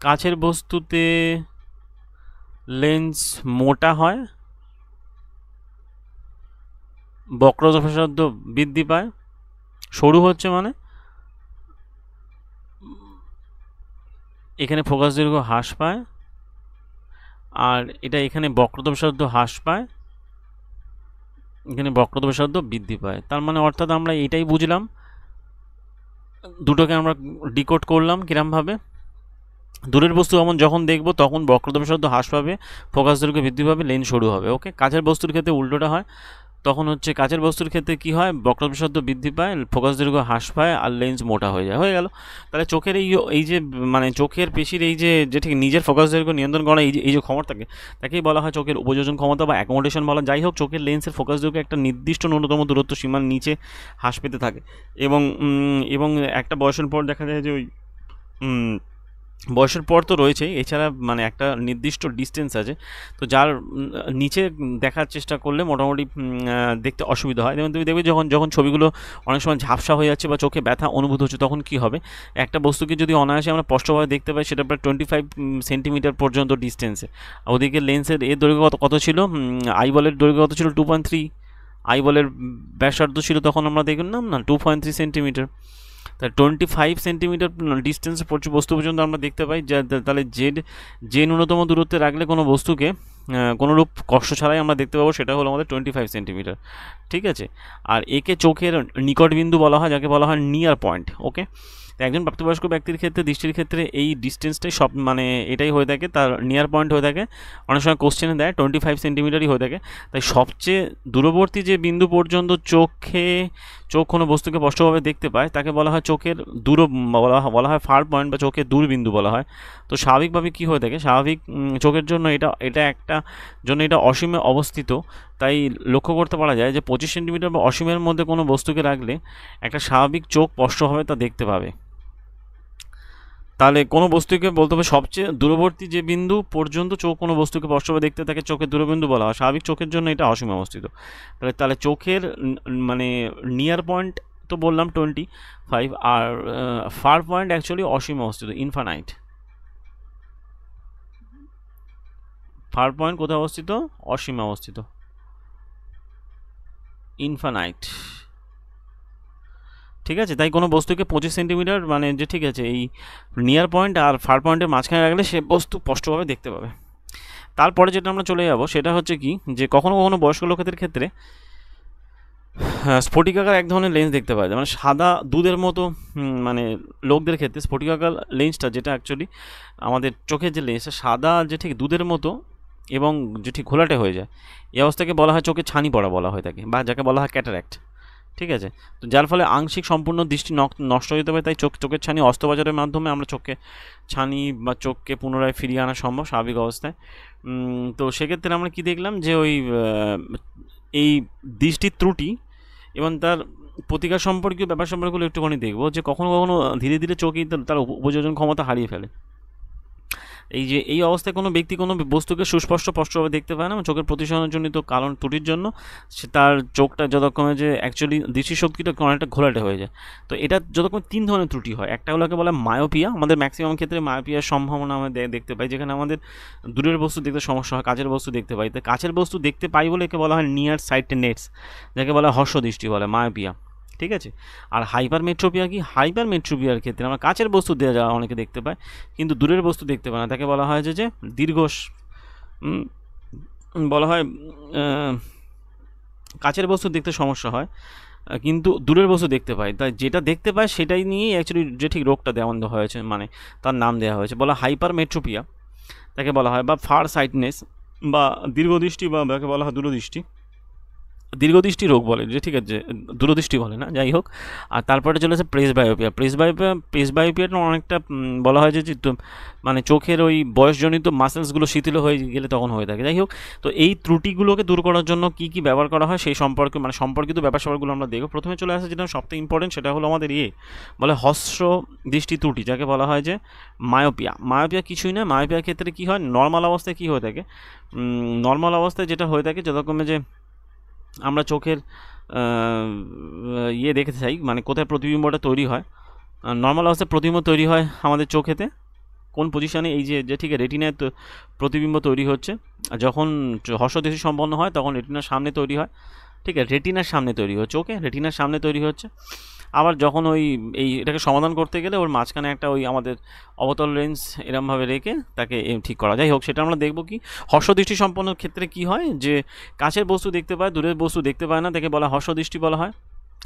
কাছের বস্তুতে লেন্স মোটা হয়, বক্রতা ব্যাসার্ধ বৃদ্ধি পায়। সরু হচ্ছে মানে এখানে ফোকাস দৈর্ঘ্য হ্রাস পায়, আর এটা এখানে বক্রতা ব্যাসার্ধ হ্রাস পায়, এখানে বক্রতা ব্যাসার্ধ বৃদ্ধি পায়। তার মানে অর্থাৎ আমরা এটাই বুঝলাম, দুটোকে আমরা ডিকোড করলাম কিরমভাবে। দূরের বস্তু যখন দেখব তখন বক্রতা ব্যাসার্ধ হ্রাস পাবে, ফোকাস দৈর্ঘ্য বৃদ্ধি পাবে, লেন্স সরু হবে। ওকে, কাছের বস্তুর ক্ষেত্রে উল্টোটা হয়, তখন হচ্ছে কাছের বস্তুর ক্ষেত্রে কি হয়, বক্রতা ব্যাসার্ধ বৃদ্ধি পায়, ফোকাস দৈর্ঘ্য হ্রাস পায় আর লেন্স মোটা হয়ে যায়। হয়ে গেল। তাহলে চোখের এই যে মানে চোখের পেশির এই যে ঠিক নিজের ফোকাস দৈর্ঘ্য নিয়ন্ত্রণ করা এই যে ক্ষমতাকে, তাকেই বলা হয় চোখের উপযোজন ক্ষমতা বা অ্যাকোমোডেশন বলা। যাই হোক, চোখের লেন্সের ফোকাস দৈর্ঘ্য একটা নির্দিষ্ট ন্যূনতম দূরত্ব সীমার নিচে হ্রাস পেতে থাকে এবং একটা বয়সের পর দেখা যায় যে ওই বয়সের পর তো রয়েছেই, এছাড়া মানে একটা নির্দিষ্ট ডিস্টেন্স আছে, তো যার নিচে দেখার চেষ্টা করলে মোটামুটি দেখতে অসুবিধা হয়। যেমন তুমি দেখবে যখন ছবিগুলো অনেক সময় ঝাপসা হয়ে যাচ্ছে বা চোখে ব্যথা অনুভূত হচ্ছে, তখন কি হবে, একটা বস্তুকে যদি অনায়াসে আমরা স্পষ্টভাবে দেখতে পাই সেটা প্রায় 25 সেন্টিমিটার পর্যন্ত ডিস্টেন্সে। ওদিকে লেন্সের দৈর্ঘ্য কত ছিল, আইবলের দৈর্ঘ্য কত ছিল 2.3, আইবলের ব্যাসার্ধ ছিল তখন আমরা দেখলাম না 2.3 সেন্টিমিটার। তাহলে 25 সেন্টিমিটার ডিস্টেন্স বস্তু পর্যন্ত আমরা দেখতে পাই। তাহলে যে ন্যূনতম দূরত্বে রাখলে কোনো বস্তুকে কোনোরূপ কষ্ট ছাড়াই আমরা দেখতে পাবো সেটা হলো আমাদের 25 সেন্টিমিটার, ঠিক আছে। আর একে চোখের নিকট বিন্দু বলা হয়, যাকে বলা হয় নিয়ার পয়েন্ট। ওকে, একজন প্রাপ্তবয়স্ক ব্যক্তির ক্ষেত্রে দৃষ্টির ক্ষেত্রে এই ডিস্টেন্সটাই মানে এটাই হয়ে থাকে, তার নিয়ার পয়েন্ট হয়ে থাকে। অনেক সময় কোশ্চেনে দেয় 25 সেন্টিমিটারই হয়ে থাকে। তাই সবচেয়ে দূরবর্তী যে বিন্দু পর্যন্ত চোখ কোনো বস্তুকে স্পষ্টভাবে দেখতে পায় তাকে বলা হয় চোখের বলা হয় ফার পয়েন্ট বা চোখের দূরবিন্দু বলা হয়। তো স্বাভাবিকভাবে কী হয়ে থাকে, স্বাভাবিক চোখের জন্য এটা অসীমে অবস্থিত। তাই লক্ষ্য করতে পারা যায় যে 25 সেন্টিমিটার বা অসীমের মধ্যে কোনো বস্তুকে রাখলে একটা স্বাভাবিক চোখ স্পষ্টভাবে তা দেখতে পাবে। তাহলে কোনো বস্তুকে বলতে হবে সবচেয়ে দূরবর্তী যে বিন্দু পর্যন্ত চোখ কোনো বস্তুকে স্পষ্টভাবে দেখতে থাকে চোখের দূরবিন্দু বলা হয়। স্বাভাবিক চোখের জন্য এটা অসীমে অবস্থিত। তাহলে চোখের মানে নিয়ার পয়েন্ট তো বললাম 25, আর ফার পয়েন্ট অ্যাকচুয়ালি অসীমে অবস্থিত, ইনফানাইট। ফার পয়েন্ট কোথায় অবস্থিত, অসীমে অবস্থিত, ইনফানাইট, ঠিক আছে। তাই কোনো বস্তুকে 25 সেন্টিমিটার মানে যে ঠিক আছে এই নিয়ার পয়েন্ট আর ফার পয়েন্টের মাঝখানে রাখলে সে বস্তু স্পষ্টভাবে দেখতে পাবে। তারপরে যেটা আমরা চলে যাব সেটা হচ্ছে কি, যে কখনো কখনো বয়স্ক লোকেদের ক্ষেত্রে স্ফটিকাকার এক ধরনের লেন্স দেখতে পাওয়া যায়, মানে সাদা দুধের মতো। মানে লোকদের ক্ষেত্রে স্ফটিকাকার লেন্সটা, যেটা অ্যাকচুয়ালি আমাদের চোখের যে লেন্সটা সাদা, যে ঠিক দুধের মতো এবং যে ঠিক ঘোলাটে হয়ে যায়, এই অবস্থাকে বলা হয় চোখে ছানি পড়া বলা হয়ে থাকে, বা যাকে বলা হয় ক্যাটারাক্ট। ঠিক আছে, তো যার ফলে আংশিক সম্পূর্ণ দৃষ্টি নষ্ট হয়ে যেতে পারে। তাই চোখের ছানি অস্ত্রোপচারের মাধ্যমে আমরা চোখকে ছানি বা চোখকে পুনরায় ফিরিয়ে আনা সম্ভব স্বাভাবিক অবস্থায়। তো সেক্ষেত্রে আমরা কি দেখলাম, যে ওই এই দৃষ্টির ত্রুটি এবং তার প্রতিকার সম্পর্কীয় ব্যাপার সম্পর্কগুলো একটুখানি দেখবো, যে কখনো কখনো ধীরে ধীরে চোখই তার উপযোজন ক্ষমতা হারিয়ে ফেলে। এই অবস্থায় কোনো ব্যক্তি কোনো বস্তুকে স্পষ্টভাবে দেখতে পায় না, চোখের প্রতিসরণজনিত কারণ ত্রুটির জন্য সে তার চোখটা যতক্ষণে যে অ্যাকচুয়ালি দৃষ্টিশক্তিটা অনেকটা ঘোলাটে হয়ে যায়। তো এটা যতক্ষণ 3 ধরনের ত্রুটি হয়। একটা হলোকে বলা মায়োপিয়া, আমাদের ম্যাক্সিমাম ক্ষেত্রে মায়োপিয়ার সম্ভাবনা আমরা দেখতে পাই, যেখানে আমাদের দূরের বস্তু দেখতে সমস্যা হয়, কাছের বস্তু দেখতে পাই। তো কাছের বস্তু দেখতে পাই বলে একে বলা হয় নিয়ার সাইটেডনেস, যাকে বলা হয় হর্ষদৃষ্টি বলে, মায়োপিয়া। ঠিক আছে, আর হাইপারমেট্রোপিয়া কি, হাইপারমেট্রোপিয়ার ক্ষেত্রে আমরা কাছের বস্তু দেওয়া যাওয়া অনেকে দেখতে পায় কিন্তু দূরের বস্তু দেখতে পায় না, তাকে বলা হয় যে দীর্ঘ বলা হয় কাছের বস্তু দেখতে সমস্যা হয় কিন্তু দূরের বস্তু দেখতে পায়, তাই যেটা দেখতে পায় সেটাই নিয়েই অ্যাকচুয়ালি যে ঠিক রোগটা দেওয়া হয়েছে, মানে তার নাম দেওয়া হয়েছে, বলা হাইপারমেট্রোপিয়া তাকে বলা হয়, বা ফার সাইটনেস বা দীর্ঘদৃষ্টি, বা যাকে বলা হয় দূরদৃষ্টি, দীর্ঘদৃষ্টি রোগ বলে, যে ঠিক আছে, দূরদৃষ্টি বলে না, যাই হোক। আর তারপরে চলেছে প্রেসবায়োপিয়াটা অনেকটা বলা হয় যে মানে চোখের ওই বয়সজনিত মাসেলসগুলো শিথিল হয়ে গেলে তখন হয়ে থাকে। যাই হোক, তো এই ত্রুটিগুলোকে দূর করার জন্য কী কী ব্যবহার করা হয় সেই সম্পর্কে, মানে সম্পর্কিত ব্যাপার স্যাপারগুলো আমরা দেখব। প্রথমে চলে আসে যেটা সবথেকে ইম্পর্টেন্ট, সেটা হলো আমাদের বলে হস্র দৃষ্টি ত্রুটি, যাকে বলা হয় যে মায়োপিয়া কিছুই না। মায়োপিয়ার ক্ষেত্রে কী হয়, নর্মাল অবস্থায় কী হয়ে থাকে, নর্মাল অবস্থায় যেটা হয়ে থাকে, যতক্ষণে যে আমরা চোখের দেখতে চাই, মানে কোথায় প্রতিবিম্বটা তৈরি হয়, নর্মাল অবস্থায় প্রতিবিম্ব তৈরি হয় আমাদের চোখেতে কোন পজিশানে, এই যে ঠিক রেটিনায় প্রতিবিম্ব তৈরি হচ্ছে। যখন হর্ষদৃষ্টি সম্পন্ন হয় তখন রেটিনার সামনে তৈরি হয়। ঠিক আছে, রেটিনার সামনে তৈরি হচ্ছে, ওকে, রেটিনার সামনে তৈরি হচ্ছে। আবার যখন এটাকে সমাধান করতে গেলে ওর মাঝখানে একটা আমাদের অবতল লেন্স এরমভাবে রেখে তাকে ঠিক করা। যাই হোক, সেটা আমরা দেখব কি হর্ষদৃষ্টি সম্পন্ন ক্ষেত্রে কি হয়, যে কাছের বস্তু দেখতে পায়, দূরের বস্তু দেখতে পায় না, তাকে বলা হর্ষদৃষ্টি বলা হয়।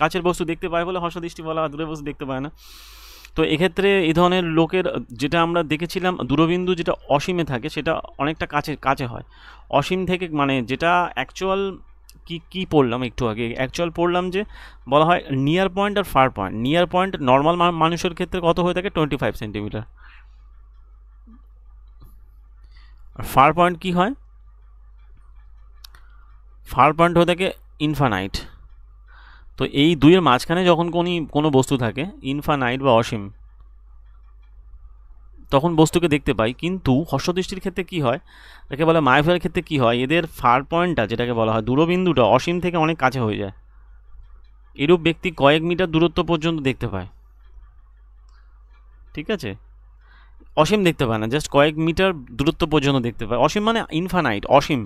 কাছের বস্তু দেখতে পায় বলে হর্ষদৃষ্টি বলা হয়, দূরের বস্তু দেখতে পায় না। তো এক্ষেত্রে এই ধরনের লোকের, যেটা আমরা দেখেছিলাম দূরবিন্দু যেটা অসীমে থাকে, সেটা অনেকটা কাছে হয় অসীম থেকে, মানে যেটা অ্যাকচুয়াল কি পড়লাম একটু আগে, অ্যাকচুয়াল পড়লাম যে বলা হয় নিয়ার পয়েন্ট আর far point. Near point normal মানুষের ক্ষেত্রে কত হয়ে থাকে, 25 সেন্টিমিটার। আর ফার পয়েন্ট কি হয়, ফার পয়েন্ট হয়ে থাকে ইনফানাইট। তো এই দুইয়ের মাঝখানে যখন কোনো বস্তু থাকে ইনফানাইট বা অসীম, তখন বস্তুকে দেখতে পাই। কিন্তু হর্ষদৃষ্টির ক্ষেত্রে কি হয়, তাকে বলে মায়োপিয়ার ক্ষেত্রে কি হয়, এদের ফার পয়েন্টটা যেটাকে বলা হয় দূরবিন্দুটা অসীম থেকে অনেক কাছে হয়ে যায়। এরূপ ব্যক্তি কয়েক মিটার দূরত্ব পর্যন্ত দেখতে পায়। ঠিক আছে, অসীম দেখতে পায় না, জাস্ট কয়েক মিটার দূরত্ব পর্যন্ত দেখতে পায়। অসীম মানে ইনফানাইট, অসীম।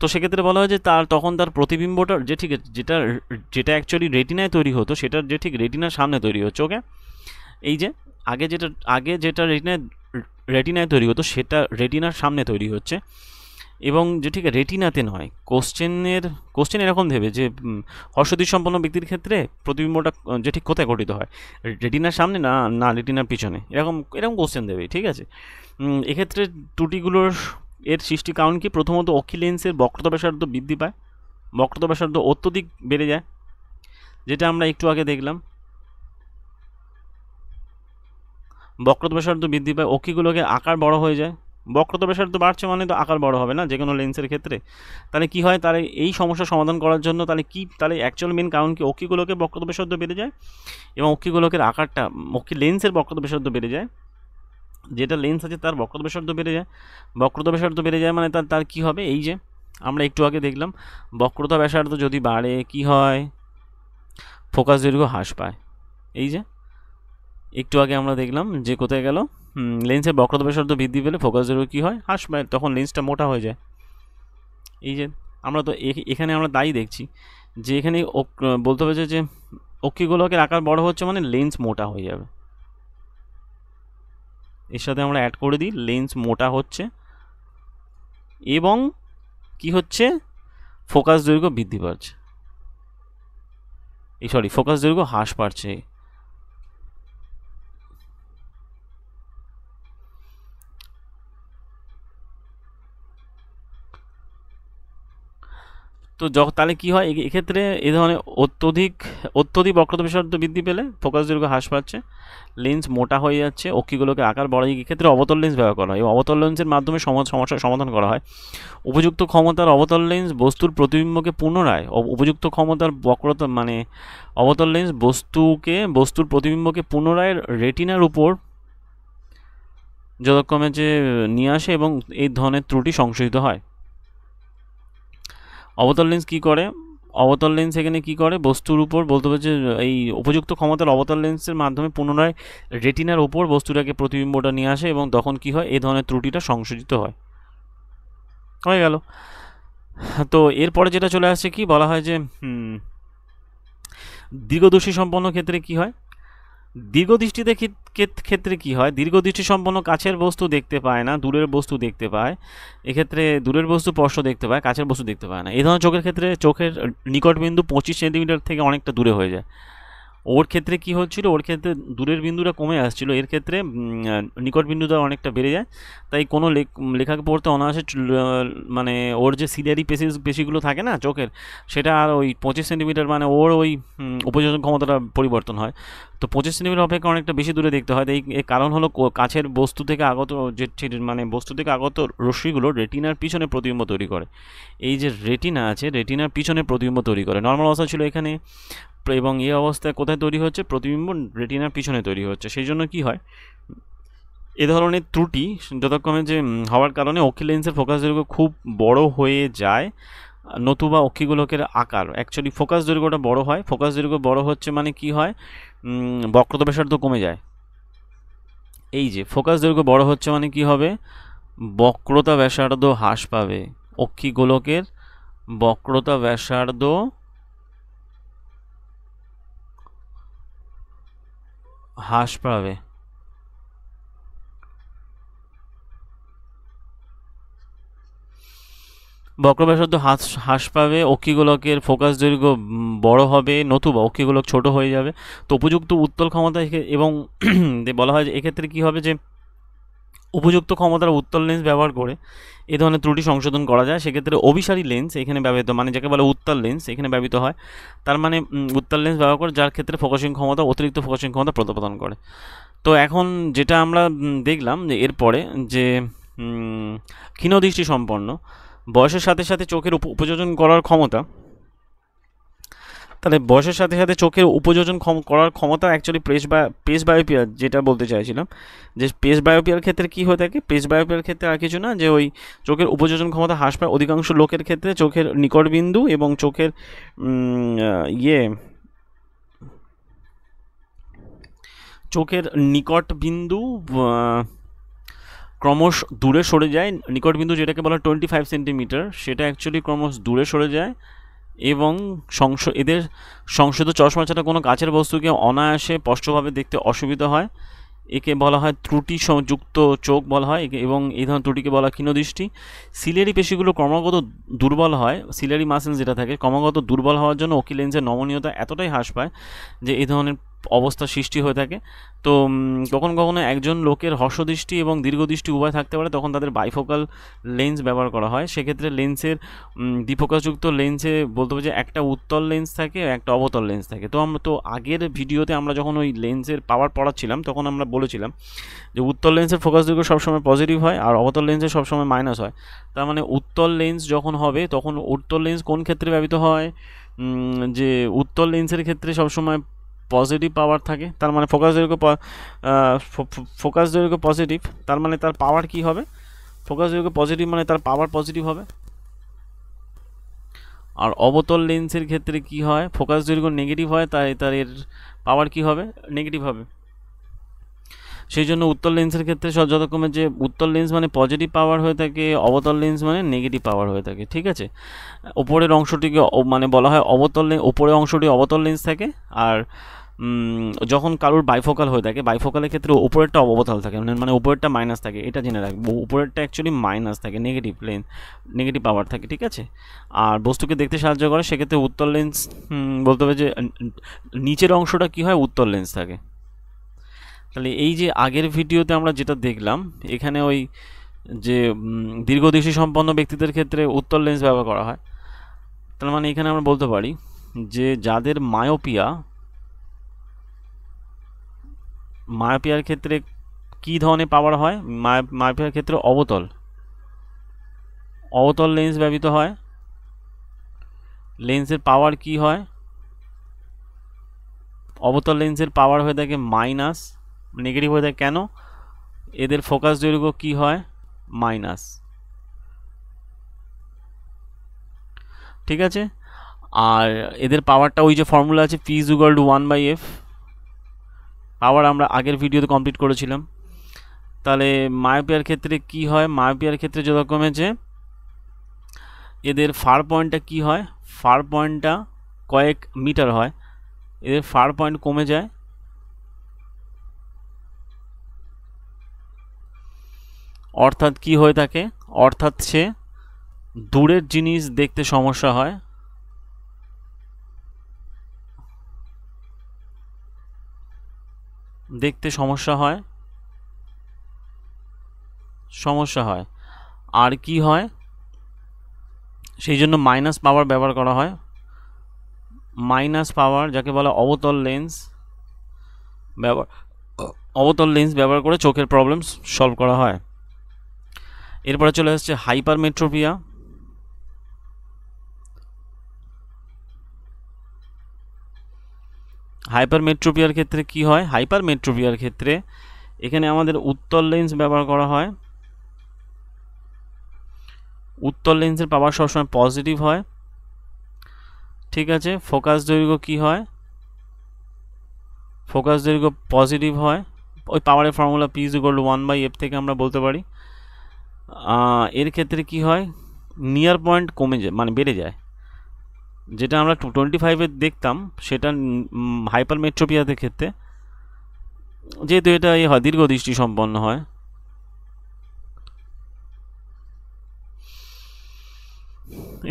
তো সেক্ষেত্রে বলা হয় যে তখন তার প্রতিবিম্বটা যে ঠিক যেটা অ্যাকচুয়ালি রেটিনায় তৈরি হতো, সেটার যে ঠিক রেটিনার সামনে তৈরি হচ্ছে। ওকে, এই যে আগে যেটা রেটিনায় তৈরি হতো সেটা রেটিনার সামনে তৈরি হচ্ছে, এবং যে ঠিক রেটিনাতে নয়। কোশ্চেন এরকম দেবে যে হর্ষদৃষ্টি সম্পন্ন ব্যক্তির ক্ষেত্রে প্রতিবিম্বটা যে ঠিক কোথায় গঠিত হয়, রেটিনার সামনে না রেটিনার পিছনে, এরকম কোশ্চেন দেবে। ঠিক আছে, এক্ষেত্রে ত্রুটিগুলোর সৃষ্টি কারণ কি, প্রথমত অক্ষি লেন্সের বক্রতা ব্যাসার্ধ বৃদ্ধি পায়, বক্রতা ব্যাসার্ধ অত্যধিক বেড়ে যায়, যেটা আমরা একটু আগে দেখলাম। বক্রতা ব্যাসার্ধ বৃদ্ধি পায়, অক্ষিগুলোকে আকার বড় হয়ে যায়। বক্রতা ব্যাসার্ধ বাড়ছে মানে তো আকার বড় হবে না যে কোনো লেন্সের ক্ষেত্রে। তাহলে কি হয়, তাহলে এই সমস্যার সমাধান করার জন্য তাহলে অ্যাকচুয়াল মেন কারণ কি, অক্ষিগুলোকে বক্রতা ব্যাসার্ধ বেড়ে যায় এবং অক্ষিগুলোকের আকারটা, লেন্সের বক্রতা ব্যাসার্ধ বেড়ে যায়, যেটা লেন্স আছে তার বক্রতা ব্যাসার্ধ বেড়ে যায়। বক্রতা ব্যাসার্ধ বেড়ে যায় মানে তার কি হবে, এই যে আমরা একটু আগে দেখলাম বক্রতা ব্যাসার্ধ যদি বাড়ে কি হয়, ফোকাস দৈর্ঘ্য হ্রাস পায়। এই যে একটু আগে আমরা দেখলাম যে কোথায় গেল, লেন্সের বক্রতা ব্যাসার্ধ বৃদ্ধি পেলে ফোকাস দৈর্ঘ্য কী হয়, হ্রাস পায়, তখন লেন্সটা মোটা হয়ে যায়। এই যে আমরা তো এখানে আমরা তাই দেখছি যে এখানে বলতে হবে যে অক্ষিগোলকের আকার বড় হচ্ছে মানে লেন্স মোটা হয়ে যাবে। এর সাথে আমরা অ্যাড করে দিই লেন্স মোটা হচ্ছে, এবং কি হচ্ছে, ফোকাস দৈর্ঘ্য বৃদ্ধি পাচ্ছে, ফোকাস দৈর্ঘ্য হ্রাস পাচ্ছে। তো তাহলে কি হয় এক্ষেত্রে, এই ধরনের অত্যধিক বক্রতা ব্যাসার্ধ বৃদ্ধি পেলে ফোকাস দৈর্ঘ্য হ্রাস পাচ্ছে, লেন্স মোটা হয়ে যাচ্ছে, অক্ষিগুলোকে আকার বড়, এক্ষেত্রে অবতল লেন্স ব্যবহার করা হয়। এবং অবতল লেন্সের মাধ্যমে সমস্যার সমাধান করা হয়। উপযুক্ত ক্ষমতার অবতল লেন্স বস্তুর প্রতিবিম্বকে পুনরায়, উপযুক্ত ক্ষমতার বক্রতা মানে অবতল লেন্স বস্তুর প্রতিবিম্বকে পুনরায় রেটিনার উপর যথাক্রমে যে নিয়ে আসে এবং এই ধরনের ত্রুটি সংশোধিত হয়। অবতল লেন্স কী করে, অবতল লেন্স এখানে কী করে, বস্তুর উপর বলতে হবে যে এই উপযুক্ত ক্ষমতার অবতল লেন্সের মাধ্যমে পুনরায় রেটিনার উপর বস্তুটাকে প্রতিবিম্বটা নিয়ে আসে এবং তখন কি হয়, এই ধরনের ত্রুটিটা সংশোধিত হয়ে গেল। তো এরপরে যেটা চলে আসছে কি বলা হয় যে দীর্ঘদৃষ্টি সম্পন্ন ক্ষেত্রে কি হয়, দীর্ঘদৃষ্টিতে ক্ষেত্রে কি হয়, দীর্ঘদৃষ্টি সম্পন্ন কাছের বস্তু দেখতে পায় না, দূরের বস্তু দেখতে পায়। এক্ষেত্রে দূরের বস্তু স্পষ্ট দেখতে পায়, কাছের বস্তু দেখতে পায় না। এই ধরনের চোখের ক্ষেত্রে চোখের নিকটবিন্দু 25 সেন্টিমিটার থেকে অনেকটা দূরে হয়ে যায়। ওর ক্ষেত্রে কি হচ্ছিল, ওর ক্ষেত্রে দূরের বিন্দুটা কমে আসছিল, এর ক্ষেত্রে নিকট বিন্দুটা অনেকটা বেড়ে যায়। তাই কোনো লেখাকে পড়তে অনায়াসে মানে ওর যে সিলিয়ারি পেশিগুলো থাকে না চোখের, সেটা আর ওই 25 সেন্টিমিটার মানে ওর ওই উপযোজন ক্ষমতাটা পরিবর্তন হয়। তো 25 সেন্টিমিটার অপেক্ষা অনেকটা বেশি দূরে দেখতে হয়। তাই এর কারণ হলো কাছের বস্তু থেকে আগত মানে বস্তু থেকে আগত রশ্মিগুলো রেটিনার পিছনে প্রতিবিম্ব তৈরি করে। এই যে রেটিনা আছে, রেটিনার পিছনে প্রতিবিম্ব তৈরি করে। নর্মাল অবস্থা ছিল এখানে, এবং এই অবস্থায় কোথায় তৈরি হচ্ছে, প্রতিবিম্ব রেটিনার পিছনে তৈরি হচ্ছে। সেই জন্য কি হয়, এ ধরনের ত্রুটি যথাক্রমে যে হওয়ার কারণে অক্ষি লেন্সের ফোকাস দৈর্ঘ্য খুব বড় হয়ে যায়, নতুবা অক্ষিগোলকের আকার, অ্যাকচুয়ালি ফোকাস দৈর্ঘ্যটা বড় হয়। ফোকাস দৈর্ঘ্য বড় হচ্ছে মানে কি হয়, বক্রতা ব্যাসার্ধ কমে যায়। এই যে ফোকাস দৈর্ঘ্য বড় হচ্ছে মানে কি হবে, বক্রতা ব্যাসার্ধ হ্রাস পাবে, অক্ষিগোলকের বক্রতা ব্যাসার্ধ হ্রাস পাবে। বক্রব্যাসার্ধ হ্রাস পাবে, অক্ষিগোলকের ফোকাস দৈর্ঘ্য বড় হবে, নতুবা অক্ষিগোলক ছোট হয়ে যাবে। তো উপযুক্ত উত্তল ক্ষমতা এবং বলা হয় যে এক্ষেত্রে কী হবে, যে উপযুক্ত ক্ষমতার উত্তল লেন্স ব্যবহার করে এ ধরনের ত্রুটি সংশোধন করা যায়। সেক্ষেত্রে অভিসারী লেন্স এখানে ব্যবহৃত, মানে যাকে বলে উত্তল লেন্স এখানে ব্যবহৃত হয়। তার মানে উত্তল লেন্স ব্যবহার করে যার ক্ষেত্রে ফোকাসিং ক্ষমতা, অতিরিক্ত ফোকাসিং ক্ষমতা প্রদান করে। তো এখন যেটা আমরা দেখলাম যে এরপরে যে ক্ষীণদৃষ্টি সম্পন্ন, বয়সের সাথে সাথে চোখের উপযোজন করার ক্ষমতা, তাহলে বয়সের সাথে সাথে চোখের উপযোজন করার ক্ষমতা অ্যাকচুয়ালি পেস বায়োপিয়া যেটা বলতে চাইছিলাম, যে পেস বায়োপিয়ার ক্ষেত্রে কী হয়ে থাকে, পেস বায়োপিয়ার ক্ষেত্রে আর কিছু না, যে ওই চোখের উপযোজন ক্ষমতা হ্রাস পায় অধিকাংশ লোকের ক্ষেত্রে চোখের নিকটবিন্দু এবং চোখের চোখের নিকট বিন্দু ক্রমশ দূরে সরে যায়। নিকট বিন্দু যেটাকে বলা 25 সেন্টিমিটার, সেটা অ্যাকচুয়ালি ক্রমশ দূরে সরে যায় এবং এদের সংশোধিত চশমা ছাড়া কোনো কাছের বস্তুকে অনায়াসে স্পষ্টভাবে দেখতে অসুবিধা হয়। একে বলা হয় ত্রুটি যুক্ত চোখ বলা হয়, এবং এই ধরনের ত্রুটিকে বলা হয় ক্ষীণদৃষ্টি। সিলিয়ারি পেশিগুলো ক্রমাগত দুর্বল হয়, সিলিয়ারি মাসেল যেটা থাকে ক্রমাগত দুর্বল হওয়ার জন্য অক্ষি লেন্সের নমনীয়তা এতটাই হ্রাস পায় যে এই ধরনের অবস্থা সৃষ্টি হয়ে থাকে। তো কখনো কখনো একজন লোকের হ্রস্বদৃষ্টি এবং দীর্ঘদৃষ্টি উভয় থাকতে পারে, তখন তাদের বাইফোকাল লেন্স ব্যবহার করা হয়। সেক্ষেত্রে লেন্সের দ্বিফোকাসযুক্ত লেন্সে বলতে হবে যে একটা উত্তল লেন্স থাকে, একটা অবতল লেন্স থাকে। তো আগের ভিডিওতে আমরা যখন ওই লেন্সের পাওয়ার পড়াচ্ছিলাম তখন আমরা বলেছিলাম যে উত্তল লেন্সের ফোকাস দৈর্ঘ্য সবসময় পজিটিভ হয় আর অবতল লেন্সের সবসময় মাইনাস হয়। তার মানে উত্তল লেন্স যখন হবে তখন উত্তল লেন্স কোন ক্ষেত্রে ব্যবহৃত হয়, যে উত্তল লেন্সের ক্ষেত্রে সবসময় পজিটিভ পাওয়ার থাকে। তার মানে ফোকাস দৈর্ঘ্য পজিটিভ, তার মানে তার পাওয়ার কি হবে, ফোকাস দৈর্ঘ্য পজিটিভ মানে তার পাওয়ার পজিটিভ হবে। আর অবতল লেন্সের ক্ষেত্রে কি হয়, ফোকাস দৈর্ঘ্য নেগেটিভ হয়, তাই তার এর পাওয়ার কি হবে, নেগেটিভ হবে। সেই জন্য উত্তল লেন্সের ক্ষেত্রে যতক্ষণে যে উত্তল লেন্স মানে পজিটিভ পাওয়ার হয়ে থাকে, অবতল লেন্স মানে নেগেটিভ পাওয়ার হয়ে থাকে। ঠিক আছে, উপরের অংশটিকে মানে বলা হয় অবতল লেন্স, উপরের অংশটি অবতল লেন্স থাকে আর যখন কারোর বাইফোকাল হয়ে থাকে, বাইফোকালের ক্ষেত্রে উপরেরটা অবতল থাকে, মানে উপরেরটা মাইনাস থাকে, এটা জেনে রাখবো, উপরেরটা অ্যাকচুয়ালি মাইনাস থাকে, নেগেটিভ পাওয়ার থাকে, ঠিক আছে। আর বস্তুকে দেখতে সাহায্য করে, সেক্ষেত্রে উত্তর লেন্স বলতে হবে যে নিচের অংশটা কি হয়, উত্তর লেন্স থাকে। তাহলে এই যে আগের ভিডিওতে আমরা যেটা দেখলাম, এখানে ওই যে দীর্ঘদৃষ্টি সম্পন্ন ব্যক্তিদের ক্ষেত্রে উত্তর লেন্স ব্যবহার করা হয়। তার মানে এখানে আমরা বলতে পারি যে যাদের মায়োপিয়ার ক্ষেত্রে কি ধরনের পাওয়ার হয়, মায়োপিয়ার ক্ষেত্রে অবতল লেন্স ব্যবহৃত হয়। লেন্সের পাওয়ার কি হয়, অবতল লেন্সের পাওয়ার হয়ে থাকে মাইনাস, নেগেটিভ হয়ে থাকে। কেন? এদের ফোকাস দৈর্ঘ্য কি হয়, মাইনাস, ঠিক আছে। আর এদের পাওয়ারটা ওই যে ফর্মুলা আছে P = 1/f, পাওয়ার আমরা আগের ভিডিওতে কমপ্লিট করেছিলাম। তাহলে মায়োপিয়ার ক্ষেত্রে কি হয়, মায়োপিয়ার ক্ষেত্রে যেরকম যে এদের ফার পয়েন্টটা কি হয়, ফার পয়েন্টটা কয়েক মিটার হয়, এদের ফার পয়েন্ট কমে যায়, অর্থাৎ কি হয়ে থাকে, অর্থাৎ সে দূরের জিনিস দেখতে সমস্যা হয়, সমস্যা হয়। আর কি হয়, সেই জন্য মাইনাস পাওয়ার ব্যবহার করা হয়, মাইনাস পাওয়ার যাকে বলা অবতল লেন্স ব্যবহার করে চোখের প্রবলেম সলভ করা হয়। এরপরে চলে আসছে হাইপারমেট্রোপিয়া। হাইপারমেট্রোপিয়ার ক্ষেত্রে কি হয়, হাইপারমেট্রোপিয়ার ক্ষেত্রে এখানে আমাদের উত্তল লেন্স ব্যবহার করা হয়। উত্তল লেন্সের পাওয়ার সবসময় পজিটিভ হয়, ঠিক আছে। ফোকাস দৈর্ঘ্য কি হয়, ফোকাস দৈর্ঘ্য পজিটিভ হয়, ওই পাওয়ারের ফর্মুলা P = 1/f থেকে আমরা বলতে পারি। এর ক্ষেত্রে কি হয়, নিয়ার পয়েন্ট কমে যায়, মানে বেড়ে যায়, যেটা আমরা 25-এ দেখতাম, সেটা হাইপারমেট্রোপিয়াদের ক্ষেত্রে, যেহেতু এটা হয় দীর্ঘদৃষ্টি সম্পন্ন হয়,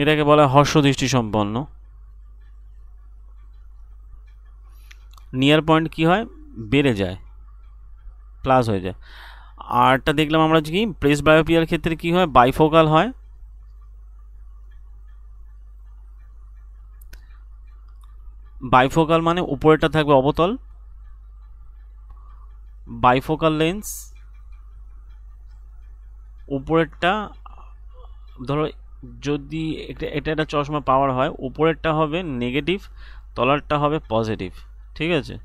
এটাকে বলা হয় হর্ষদৃষ্টি সম্পন্ন। নিয়ার পয়েন্ট কি হয়, বেড়ে যায়, প্লাস হয়ে যায়। আরটা দেখলাম আমরা কি প্রেস বায়োপিয়ার ক্ষেত্রে কি হয়, বাইফোকাল হয়, বাইফোকাল মানে উপরেরটা থাকবে অবতল, বাইফোকাল লেন্স উপরেরটা, ধরো যদি এটা একটা চশমা পাওয়ার হয়, উপরেরটা হবে নেগেটিভ, তলারটা হবে পজিটিভ, ঠিক আছে।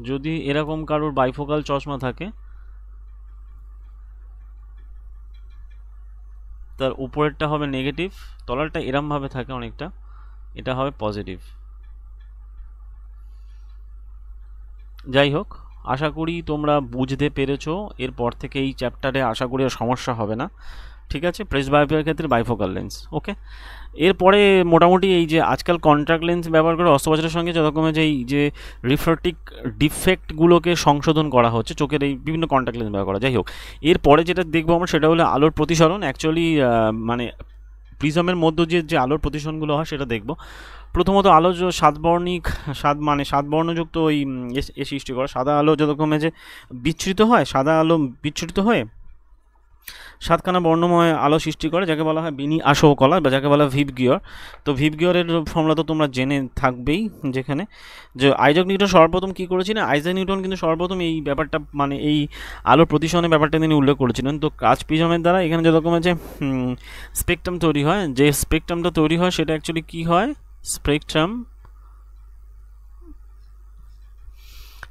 যদি এরকম কারোর বাইফোকাল চশমা থাকে, তার উপরেরটা হবে নেগেটিভ, তলারটা এরমভাবে থাকে অনেকটা, এটা হবে পজিটিভ। যাই হোক, আশা করি তোমরা বুঝতে পেরেছো। এরপর থেকে এই চ্যাপ্টারে আশা করি আর সমস্যা হবে না, ঠিক আছে। প্রেস বায়োপিয়ার ক্ষেত্রে বাইফোকাল লেন্স, ওকে। এরপরে মোটামুটি এই যে আজকাল কন্ট্যাক্ট লেন্স ব্যবহার করে অস্ত্রোপচারের সঙ্গে যতরকমের যে এই যে রিফ্র্যাক্টিভ ডিফেক্টগুলোকে সংশোধন করা হচ্ছে, চোখের এই বিভিন্ন কন্ট্যাক্ট লেন্স ব্যবহার করা। যাই হোক, এরপরে যেটা দেখবো আমরা সেটা হলো আলোর প্রতিসরণ। অ্যাকচুয়ালি মানে প্রিজমের মধ্য দিয়ে যে আলোর প্রতিসরণগুলো হয় সেটা দেখব। প্রথমত আলো সাত বর্ণযুক্ত ওই এ সৃষ্টি করে, সাদা আলো যতক্ষণে যে বিচ্ছুরিত হয়, সাদা আলো বিচ্ছুরিত হয়ে সাতখানা বর্ণময় আলো সৃষ্টি করে, যাকে বলা হয় বিন্যাসও কলা, বা যাকে বলা হয় ভিবগিয়র। তো ভিবগিয়রের ফর্মুলা তো তোমরা জেনে থাকবেই, যেখানে যে আইজাক নিউটন সর্বপ্রথম কী করেছিলেন, আইজাক নিউটন কিন্তু সর্বপ্রথম এই ব্যাপারটা, মানে এই আলোর প্রতিসরণের ব্যাপারটা তিনি উল্লেখ করেছিলেন। তো কাচ প্রিজমের দ্বারা এখানে যেরকম যে স্পেকট্রাম তৈরি হয়, যে স্পেকট্রামটা তৈরি হয় সেটা অ্যাকচুয়ালি কী হয়, স্পেকট্রাম,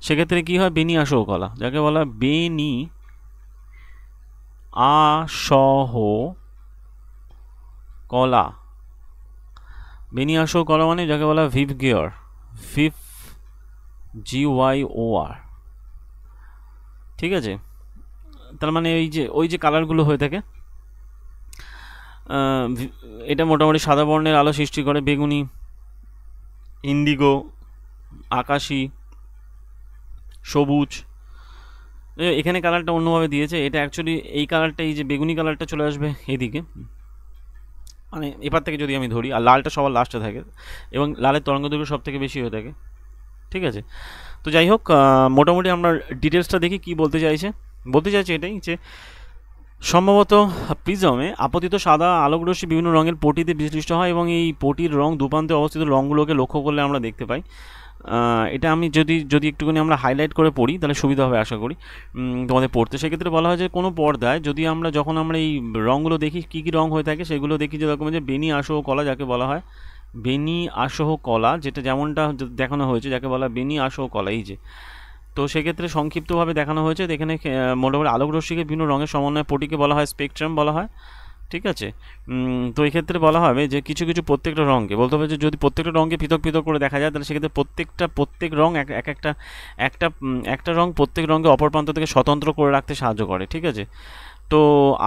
সেক্ষেত্রে কী হয়, বিন্যাসও কলা, যাকে বলা হয় আসহ কলা। বিন্যাসও কলা মানে যাকে বলা হয় ভিবগিয়র, GYOR, ঠিক আছে। তার মানে ওই যে কালারগুলো হয়ে থাকে, এটা মোটামুটি সাদা বর্ণের আলো সৃষ্টি করে, বেগুনি, ইন্ডিগো, আকাশি, সবুজ। এখানে কালারটা অন্যভাবে দিয়েছে, এটা অ্যাকচুয়ালি এই কালারটা, এই যে বেগুনি কালারটা চলে আসবে এদিকে, মানে এপার থেকে যদি আমি ধরি, আর লালটা সবার লাস্টে থাকে এবং লালের তরঙ্গদৈর্ঘ্য সব থেকে বেশি হয়ে থাকে। ঠিক আছে, তো যাই হোক, মোটামুটি আমরা ডিটেলসটা দেখি কি বলতে চাইছে এটাই যে সম্ভবত প্রিজমে আপতিত সাদা আলোকরশ্মি বিভিন্ন রঙের পটিতে বিশ্লিষ্ট হয় এবং এই পটির রং দুপ্রান্তে অবস্থিত রঙগুলোকে লক্ষ্য করলে আমরা দেখতে পাই। এটা আমি যদি একটুখানি আমরা হাইলাইট করে পড়ি তাহলে সুবিধা হবে আশা করি তোমাদের পড়তে। সেক্ষেত্রে বলা হয় যে কোনো পর্দায় যদি আমরা যখন আমরা এই রঙগুলো দেখি কী কী রঙ হয়ে থাকে সেগুলো দেখি, যেরকম যে বেনি আসহ কলা যাকে বলা হয়, বেনি আসহ কলা, যেটা যেমনটা দেখানো হয়েছে যাকে বলা হয় বেনি আসহ কলা, এই যে। তো সেক্ষেত্রে সংক্ষিপ্তভাবে দেখানো হয়েছে, এখানে মোটামুটি আলোক রশ্মিকে বিভিন্ন রঙের সমন্বয় পটিকে বলা হয় স্পেকট্রাম বলা হয়। ঠিক আছে, তো এক্ষেত্রে বলা হবে যে কিছু প্রত্যেকটা রঙকে বলতে হবে যে যদি প্রত্যেকটা রঙকে পৃথক পৃথক করে দেখা যায় তাহলে সেক্ষেত্রে প্রত্যেক রঙ একটা রঙ প্রত্যেক রঙকে অপর প্রান্ত থেকে স্বতন্ত্র করে রাখতে সাহায্য করে। ঠিক আছে, তো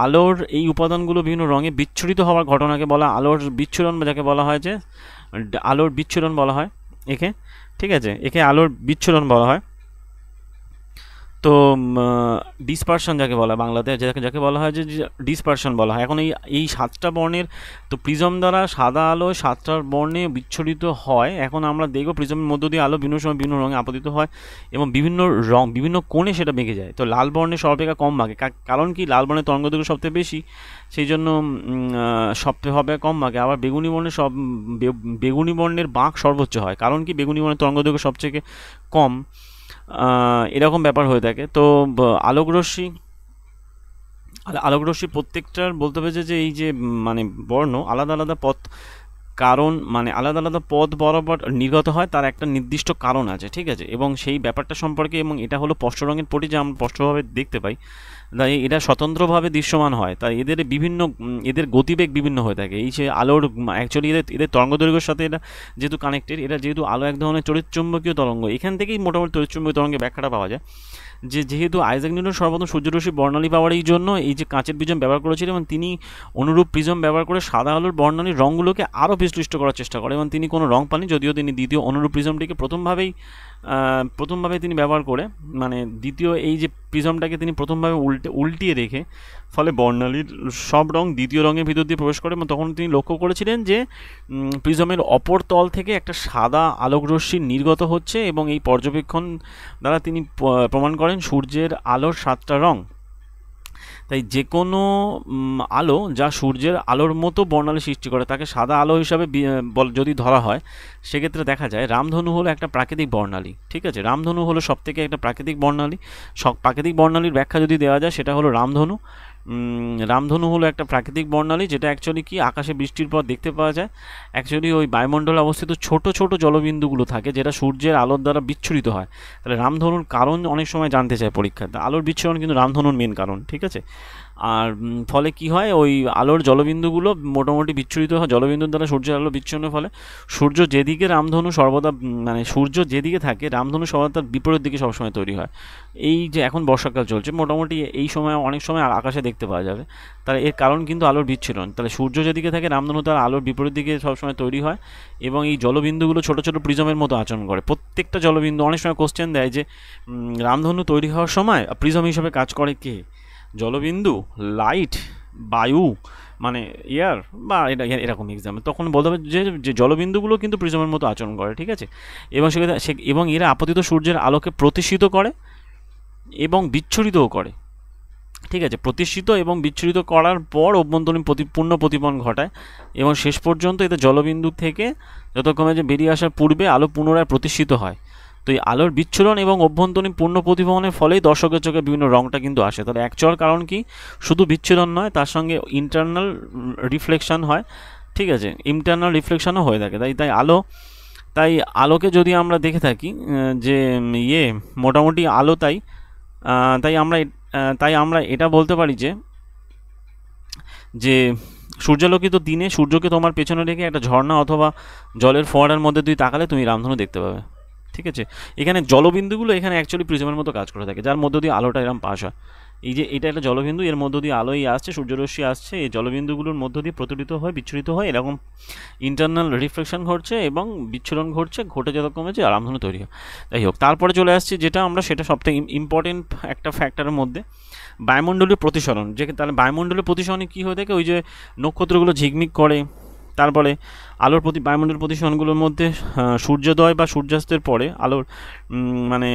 আলোর এই উপাদানগুলো বিভিন্ন রঙে বিচ্ছুরিত হওয়ার ঘটনাকে বলা আলোর বিচ্ছুরণ, বা যাকে বলা হয় যে আলোর বিচ্ছুরণ বলা হয় একে। ঠিক আছে, একে আলোর বিচ্ছুরণ বলা হয়। তো ডিসপারশন যাকে বলা হয় বাংলাতে, যাকে বলা হয় যে ডিসপারশন বলা হয়। এখন এই 7টা বর্ণের, তো প্রিজম দ্বারা সাদা আলো 7টা বর্ণে বিচ্ছুরিত হয়। এখন আমরা দেখব প্রিজমের মধ্য দিয়ে আলো বিভিন্ন সময় বিভিন্ন রঙে আপতিত হয় এবং বিভিন্ন কোণে সেটা বেঁকে যায়। তো লাল বর্ণের সর্বাপেক্ষা কম ভাগে, কারণ কি লাল বর্ণের তরঙ্গদৈর্ঘ্য সবথেকে বেশি, সেই জন্য সবথেকে কম ভাগে। আবার বেগুনি বর্ণের বাঁক সর্বোচ্চ হয়, কারণ কি বেগুনি বর্ণের তরঙ্গদৈর্ঘ্য সবথেকে কম, এরকম ব্যাপার হয়ে থাকে। তো আলোকরশ্মি প্রত্যেকটার বলতে হবে যে এই যে মানে বর্ণ আলাদা আলাদা পথ, কারণ মানে আলাদা আলাদা পথ বরাবর নির্গত হয়, তার একটা নির্দিষ্ট কারণ আছে। ঠিক আছে, এবং সেই ব্যাপারটা সম্পর্কে, এবং এটা হলো স্পষ্ট রঙের পটি যা আমরা স্পষ্টভাবে দেখতে পাই, তাই এটা স্বতন্ত্রভাবে দৃশ্যমান হয়, তাই এদের গতিবেগ বিভিন্ন হয়ে থাকে। এই যে আলোর অ্যাকচুয়ালি এদের তরঙ্গদৈর্ঘ্যের সাথে এটা যেহেতু কানেক্টেড, এটা যেহেতু আলো এক ধরনের তড়িৎচুম্বকীয় তরঙ্গ, এখান থেকেই মোটামুটি তড়িৎচুম্বকীয় তরঙ্গের ব্যাখ্যাটা পাওয়া যায়। যেহেতু আইজাক নিউটন সর্বপ্রথম সূর্যরশ্মি বর্ণালী পাওয়ার এই জন্য এই যে কাঁচের প্রিজম ব্যবহার করেছিলেন, এবং তিনি অনুরূপ প্রিজম ব্যবহার করে সাদা আলোর বর্ণালীর রঙগুলোকে আরও বিশ্লিষ্ট করার চেষ্টা করেন, এবং তিনি কোনো রং পাননি, যদিও তিনি দ্বিতীয় অনুরূপ প্রিজমটিকে প্রথমভাবে তিনি ব্যবহার করে, মানে দ্বিতীয় এই যে প্রিজমটাকে তিনি প্রথমভাবে উল্টিয়ে রেখে, ফলে বর্ণালীর সব রং দ্বিতীয় রঙের ভিতর দিয়ে প্রবেশ করে, এবং তখন তিনি লক্ষ্য করেছিলেন যে প্রিজমের অপর তল থেকে একটা সাদা আলোকরশ্মি নির্গত হচ্ছে, এবং এই পর্যবেক্ষণ দ্বারা তিনি প্রমাণ করেন সূর্যের আলোর 7টা রং। তাই যে কোনো আলো যা সূর্যের আলোর মতো বর্ণালী সৃষ্টি করে তাকে সাদা আলো হিসাবে যদি ধরা হয়, সেক্ষেত্রে দেখা যায় রামধনু হলো একটা প্রাকৃতিক বর্ণালী। ঠিক আছে, রামধনু হলো সবথেকে একটা প্রাকৃতিক বর্ণালী। প্রাকৃতিক বর্ণালীর ব্যাখ্যা যদি দেওয়া যায় সেটা হলো রামধনু হলো একটা প্রাকৃতিক বর্ণালী, যেটা অ্যাকচুয়ালি কি আকাশে বৃষ্টির পর দেখতে পাওয়া যায়। অ্যাকচুয়ালি ওই বায়ুমণ্ডলে অবস্থিত ছোট ছোট জলবিন্দুগুলো থাকে যেটা সূর্যের আলোর দ্বারা বিচ্ছুরিত হয়। তাহলে রামধনুর কারণ অনেক সময় জানতে চায় পরীক্ষাতে, আলোর বিচ্ছুরণ কিন্তু রামধনুর মেন কারণ। ঠিক আছে, আর ফলে কি হয়, ওই আলোর জলবিন্দুগুলো মোটামুটি বিচ্ছুরিত হয়, জলবিন্দুর দ্বারা সূর্যের আলো বিচ্ছুরণের ফলে সূর্য যেদিকে সূর্য যেদিকে থাকে রামধনু সর্বদা তার বিপরীত দিকে সবসময় তৈরি হয়। এই যে এখন বর্ষাকাল চলছে, মোটামুটি এই সময় অনেক সময় আকাশে দেখতে পাওয়া যাবে, তাহলে এর কারণ কিন্তু আলোর বিচ্ছুরণ। তাহলে সূর্য যেদিকে থাকে রামধনু তার আলোর বিপরীত দিকে সবসময় তৈরি হয়, এবং এই জলবিন্দুগুলো ছোট ছোট প্রিজমের মতো আচরণ করে। প্রত্যেকটা জলবিন্দু, অনেক সময় কোশ্চেন দেয় যে রামধনু তৈরি হওয়ার সময় প্রিজম হিসেবে কাজ করে কে, জলবিন্দু, লাইট, বায়ু মানে এয়ার, বা এরকম এক্সাম্পল, তখন বলতে হবে যে জলবিন্দুগুলো কিন্তু প্রিজমের মতো আচরণ করে। ঠিক আছে, এবং এরা আপতিত সূর্যের আলোকে প্রতিষ্ঠিত করে এবং বিচ্ছুরিতও করে। ঠিক আছে, প্রতিষ্ঠিত এবং বিচ্ছুরিত করার পর অভ্যন্তরীণ পূর্ণ প্রতিফলন ঘটায়, এবং শেষ পর্যন্ত এতে জলবিন্দু থেকে যতক্ষণে যে বেরিয়ে আসার পূর্বে আলো পুনরায় প্রতিষ্ঠিত হয়। তো এই আলোর বিচ্ছুরণ এবং অভ্যন্তরীণ পূর্ণ প্রতিফলনের ফলেই দর্শকের চোখে বিভিন্ন রঙটা কিন্তু আসে। তাহলে অ্যাকচুয়াল কারণ কি, শুধু বিচ্ছুরণ নয়, তার সঙ্গে ইন্টারনাল রিফ্লেকশন হয়। ঠিক আছে, ইন্টারনাল রিফ্লেকশনও হয়ে থাকে। তাই আলোকে যদি আমরা দেখে থাকি যে মোটামুটি আলো, তাই আমরা এটা বলতে পারি যে সূর্যালোকিত দিনে সূর্যকে তোমার পেছনে রেখে একটা ঝর্ণা অথবা জলের ফোয়ারার মধ্যে তুই তাকালে তুমি রামধনু দেখতে পাবে। ঠিক আছে, এখানে জলবিন্দুগুলো এখানে অ্যাকচুয়ালি প্রিজমের মতো কাজ করে থাকে, যার মধ্য দিয়ে আলোটা এরকম পাস হয়। এই যে এটা একটা জলবিন্দু, এর মধ্য দিয়ে আলোই আসছে, সূর্যরশ্মি আসছে, এই জলবিন্দুগুলোর মধ্য দিয়ে প্রতিফলিত হয়, বিচ্ছুরিত হয়, এরকম ইন্টারনাল রিফ্লেকশন ঘটছে এবং বিচ্ছুরণ ঘটে যতক্ষণ যে রামধনু তৈরি হয়। যাই হোক, তারপরে চলে আসছে যেটা আমরা, সেটা সবথেকে ইম্পর্টেন্ট একটা ফ্যাক্টরের মধ্যে, বায়ুমণ্ডলীয় প্রতিসরণ। যে তাহলে বায়ুমণ্ডলীয় প্রতিসরণে কী হয়ে থাকে, ওই যে নক্ষত্রগুলো ঝিকমিক করে, তারপরে আলোর বায়ুমণ্ডলের প্রতিসরণগুলোর মধ্যে সূর্যোদয় বা সূর্যাস্তের পরে আলোর মানে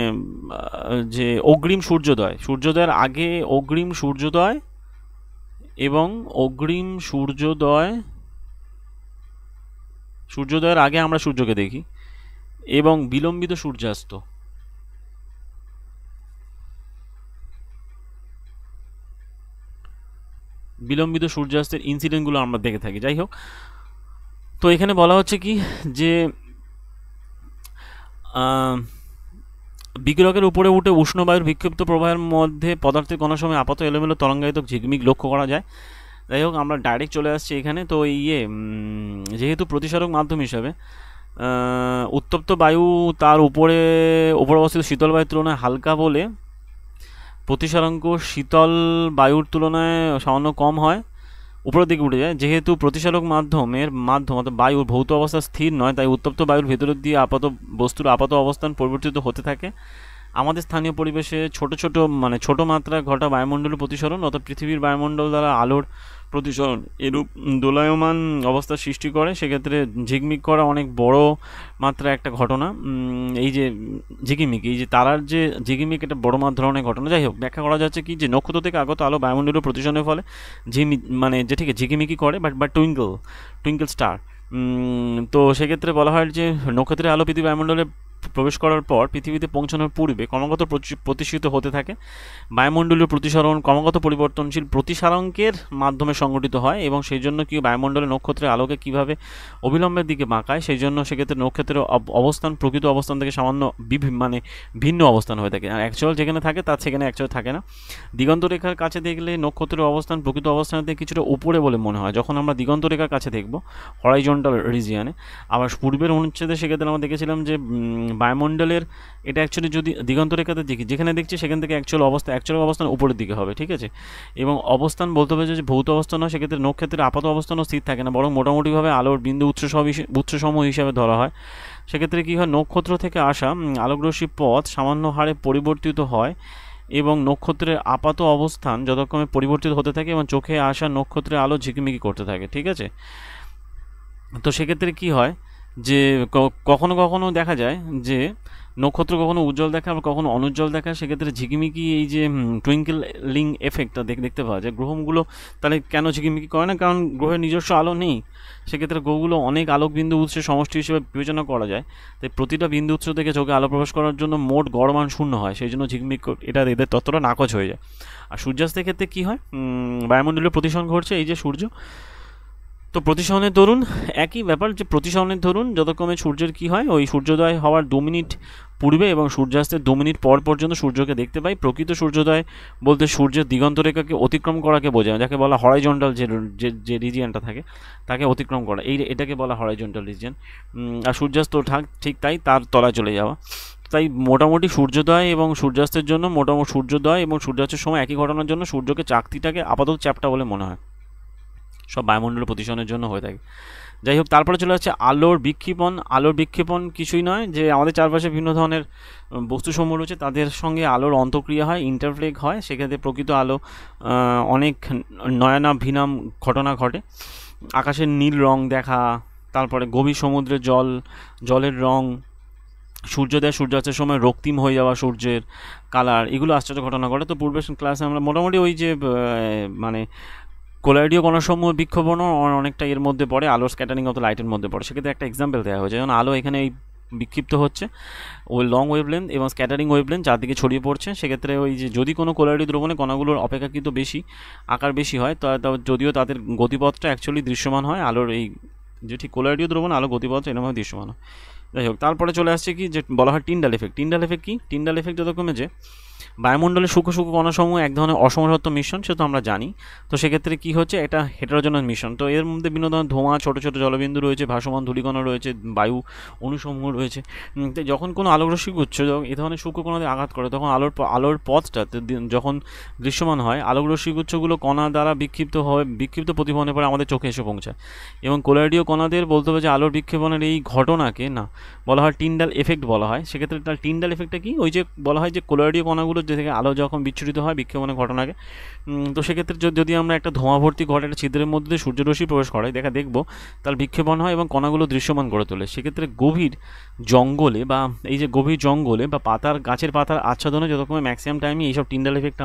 যে অগ্রিম সূর্যোদয়ের আগে অগ্রিম সূর্যোদয় এবং অগ্রিম সূর্যোদয়ের আগে আমরা সূর্যকে দেখি, এবং বিলম্বিত সূর্যাস্ত। বিলম্বিত সূর্যাস্তের ইনসিডেন্টগুলো আমরা দেখে থাকি। যাই হোক, তো এখানে বলা হচ্ছে কি যে বিকিরকের উপরে উঠে উষ্ণ বায়ুর বিক্ষিপ্ত প্রবাহের মধ্যে পদার্থের কণার সময় আপাত এলোমেলো তরঙ্গায়িত ঝিকমিক লক্ষ্য করা যায়। যাই হোক, আমরা ডাইরেক্ট চলে আসছি এখানে। তো যেহেতু প্রতিসারক মাধ্যম হিসাবে উত্তপ্ত বায়ু তার উপরে অবস্থিত শীতল বায়ুর তুলনায় হালকা বলে প্রতিসারাঙ্ক শীতল বায়ুর তুলনায় সামান্য কম হয়, উপরের দিকে উঠে যায়। যেহেতু প্রতিসারক মাধ্যম অর্থাৎ বায়ুর ভৌত অবস্থা স্থির নয়, তাই উত্তপ্ত বায়ুর ভেতর দিয়ে বস্তুর আপাত অবস্থান পরিবর্তিত হতে থাকে। আমাদের স্থানীয় পরিবেশে ছোট মাত্রায় ঘটা বায়ুমণ্ডলীয় প্রতিসরণ অর্থাৎ পৃথিবীর বায়ুমণ্ডল দ্বারা আলোর প্রতিসরণ এরূপ দোলায়মান অবস্থার সৃষ্টি করে। সেক্ষেত্রে ঝিকমিক করা অনেক বড় মাত্রায় একটা ঘটনা। এই যে ঝিকিমিক, এই যে তারার যে ঝিকিমিক, এটা বড় ধরনের ঘটনা। যাই হোক, ব্যাখ্যা করা যাচ্ছে কি যে নক্ষত্র থেকে আগত আলো বায়ুমণ্ডলীয় প্রতিসরণের ফলে যে ঠিক ঝিকিমিকি করে বা টুইঙ্কল স্টার। তো সেক্ষেত্রে বলা হয় যে নক্ষত্রের আলো পৃথিবী বায়ুমণ্ডলে প্রবেশ করার পর পৃথিবীতে পৌঁছানোর পূর্বে ক্রমাগত প্রতিষ্ঠিত হতে থাকে। বায়ুমণ্ডলীয় প্রতিসরণ ক্রমাগত পরিবর্তনশীল প্রতিসারাঙ্কের মাধ্যমে সংঘটিত হয়, এবং সেই জন্য কি বায়ুমণ্ডলে নক্ষত্রের আলোকে কিভাবে অবিলম্বের দিকে বাঁকায়, সেই জন্য সেক্ষেত্রে নক্ষত্রের অবস্থান প্রকৃত অবস্থান থেকে সামান্য ভিন্ন অবস্থান হয়ে থাকে। আর অ্যাকচুয়াল যেখানে থাকে তার সেখানে অ্যাকচুয়াল থাকে না। দিগন্ত রেখার কাছে দেখলে নক্ষত্রের অবস্থান প্রকৃত অবস্থান থেকে কিছুটা উপরে বলে মনে হয় যখন আমরা দিগন্ত রেখার কাছে দেখব, হরাইজন্টাল রিজিয়ানে। আবার পূর্বের অনুচ্ছেদে সেক্ষেত্রে আমরা দেখেছিলাম যে বায়ুমণ্ডলের এটা অ্যাকচুয়ালি যদি দিগন্ত রেখাতে দেখি, যেখানে দেখছি সেখান থেকে অ্যাকচুয়াল অবস্থান উপরের দিকে হবে, ঠিক আছে। এবং অবস্থান বলতে হবে যে ভৌত অবস্থান হয়, সেক্ষেত্রে নক্ষত্রের আপাত অবস্থানও স্থির থাকে না, বরং মোটামুটিভাবে আলোর বিন্দু উৎসসমূহ হিসাবে ধরা হয়। সেক্ষেত্রে কী হয়, নক্ষত্র থেকে আসা আলোকরশ্মির পথ সামান্য হারে পরিবর্তিত হয় এবং নক্ষত্রের আপাত অবস্থান যথাক্রমে পরিবর্তিত হতে থাকে এবং চোখে আসা নক্ষত্রের আলো ঝিকিমিকি করতে থাকে, ঠিক আছে। তো সেক্ষেত্রে কি হয় যে কখনো কখনো দেখা যায় যে নক্ষত্র কখনো উজ্জ্বল দেখা আবার কখনো অনুজ্জ্বল দেখা। সেক্ষেত্রে ঝিকিমিকি এই যে টুইঙ্কেলিং এফেক্টটা দেখতে পাওয়া যায়। গ্রহগুলো তাহলে কেন ঝিকিমিকি করে না? কারণ গ্রহের নিজস্ব আলো নেই। সেক্ষেত্রে গ্রহগুলো অনেক আলোক বিন্দু উৎসের সমষ্টি হিসেবে বিবেচনা করা যায়। তাই প্রতিটা বিন্দু উৎস থেকে চোখে আলো প্রবেশ করার জন্য মোট গড় মান 0 হয়, সেই জন্য ঝিকমিক এদের তত্ত্বটা নাকচ হয়ে যায়। আর সূর্যাস্তের ক্ষেত্রে কী হয়, বায়ুমণ্ডলীয় প্রতিসরণ ঘটছে, এই যে সূর্য, তো প্রতিসরণের দরুন একই ব্যাপার, যে প্রতিসরণের দরুন যতক্ষণে সূর্যের কী হয়, ওই সূর্যোদয় হওয়ার 2 মিনিট পূর্বে এবং সূর্যাস্তের 2 মিনিট পর পর্যন্ত সূর্যকে দেখতে পাই। প্রকৃত সূর্যোদয় বলতে সূর্যের দিগন্ত রেখাকে অতিক্রম করাকে বোঝায়, যাকে বলা হরাইজন্টাল যে রিজিয়ানটা থাকে তাকে অতিক্রম করা, এটাকে বলা হরাইজন্টাল রিজিয়ান। আর সূর্যাস্ত ঠিক তাই, তার তলায় চলে যাওয়া। তাই মোটামুটি সূর্যোদয় এবং সূর্যাস্তের জন্য সূর্যোদয় এবং সূর্যাস্তের সময় একই ঘটনার জন্য সূর্যকে চাকতিটাকে আপাতত চ্যাপ্টা বলে মনে হয়, সব বায়ুমণ্ডলীয় প্রতিসরণের জন্য হয়ে থাকে। যাই হোক, তারপরে চলে যাচ্ছে আলোর বিক্ষেপণ কিছুই নয়, যে আমাদের চারপাশে বিভিন্ন ধরনের বস্তুসমূহ রয়েছে, তাদের সঙ্গে আলোর অন্তঃক্রিয়া হয়, ইন্টারফ্লেক হয়। সেক্ষেত্রে প্রকৃত আলো অনেক নয়নাভিনাম ঘটনা ঘটে। আকাশের নীল রং দেখা, তারপরে গভীর সমুদ্রের জলের রং, সূর্যাস্তের সময় রক্তিম হয়ে যাওয়া সূর্যের কালার, এগুলো আশ্চর্য ঘটনা ঘটে। তো পূর্বের ক্লাসে আমরা মোটামুটি ওই যে কোলাইডীয় কণাসমূহ বিক্ষেপণও অনেকটা এর মধ্যে পড়ে, আলোর স্ক্যাটারিং অত লাইটের মধ্যে পড়ে। সেক্ষেত্রে একটা এক্সাম্পল দেওয়া হয়েছে, যেমন আলো এখানে এই বিক্ষিপ্ত হচ্ছে, ওই লং ওয়েভলেন্থ এবং স্ক্যাটারিং ওয়েভলেন্থ চারদিকে ছড়িয়ে পড়ছে। সেক্ষেত্রে ওই যে যদি কোনো কোলাইডীয় দ্রবণে কণাগুলোর অপেক্ষাকৃত আকার বেশি হয়, যদিও তাদের গতিপথটা অ্যাকচুয়ালি দৃশ্যমান হয়, আলোর এই যে ঠিক কোলাইডীয় দ্রবণ আলো গতিপথটা এরকমভাবে দৃশ্যমান হয়। যাই হোক, তারপরে চলে আসছে কি যে বলা হয় টিন্ডাল এফেক্ট কি? টিন্ডাল এফেক্ট যতক্ষণে যে বায়ুমণ্ডলে সূক্ষ্ম সূক্ষ্ম কণাসমূহ এক ধরনের অসমসত্ব মিশ্রণ, সেটা তো আমরা জানি। তো সেক্ষেত্রে কী হচ্ছে, এটা হেটেরোজেনাস মিশ্রণ। তো এর মধ্যে বিভিন্ন ধরনের ধোঁয়া, ছোটো ছোটো জলবিন্দু রয়েছে, ভাসমান ধূলিকণা রয়েছে, বায়ু অণুসমূহ রয়েছে। তো যখন কোনো আলোকরশ্মি গুচ্ছ এ ধরনের সূক্ষ্ম কণাতে আঘাত করে, তখন আলোর পথটা যখন দৃশ্যমান হয়, আলোকরশ্মি গুচ্ছগুলো কণা দ্বারা বিক্ষিপ্ত প্রতিফলনের পরে আমাদের চোখে এসে পৌঁছায়। এবং কোলয়েডীয় কণাদের বলতে হবে যে আলোর বিক্ষেপণের এই ঘটনাকে বলা হয় টিন্ডাল এফেক্ট বলা হয়। সেক্ষেত্রে তার টিন্ডাল এফেক্টটা কি, ওই যে বলা হয় যে কোলয়েডীয় কণাগুলো যে থেকে আলো যখন বিচ্ছুরিত হয় বিক্ষেপণের ঘটনাকে, তো সেক্ষেত্রে যদি আমরা একটা ধোঁয়া ভর্তি ঘটে একটা ছিদ্রের মধ্যে দিয়ে সূর্যরশ্মি প্রবেশ করাই, দেখবো তার বিক্ষেপণ হয় এবং কণাগুলো দৃশ্যমান করে তোলে। সেক্ষেত্রে গভীর জঙ্গলে বা গাছের পাতার আচ্ছাদনে যতক্ষণ ম্যাক্সিমাম টাইমে এইসব টিন্ডাল এফেক্ট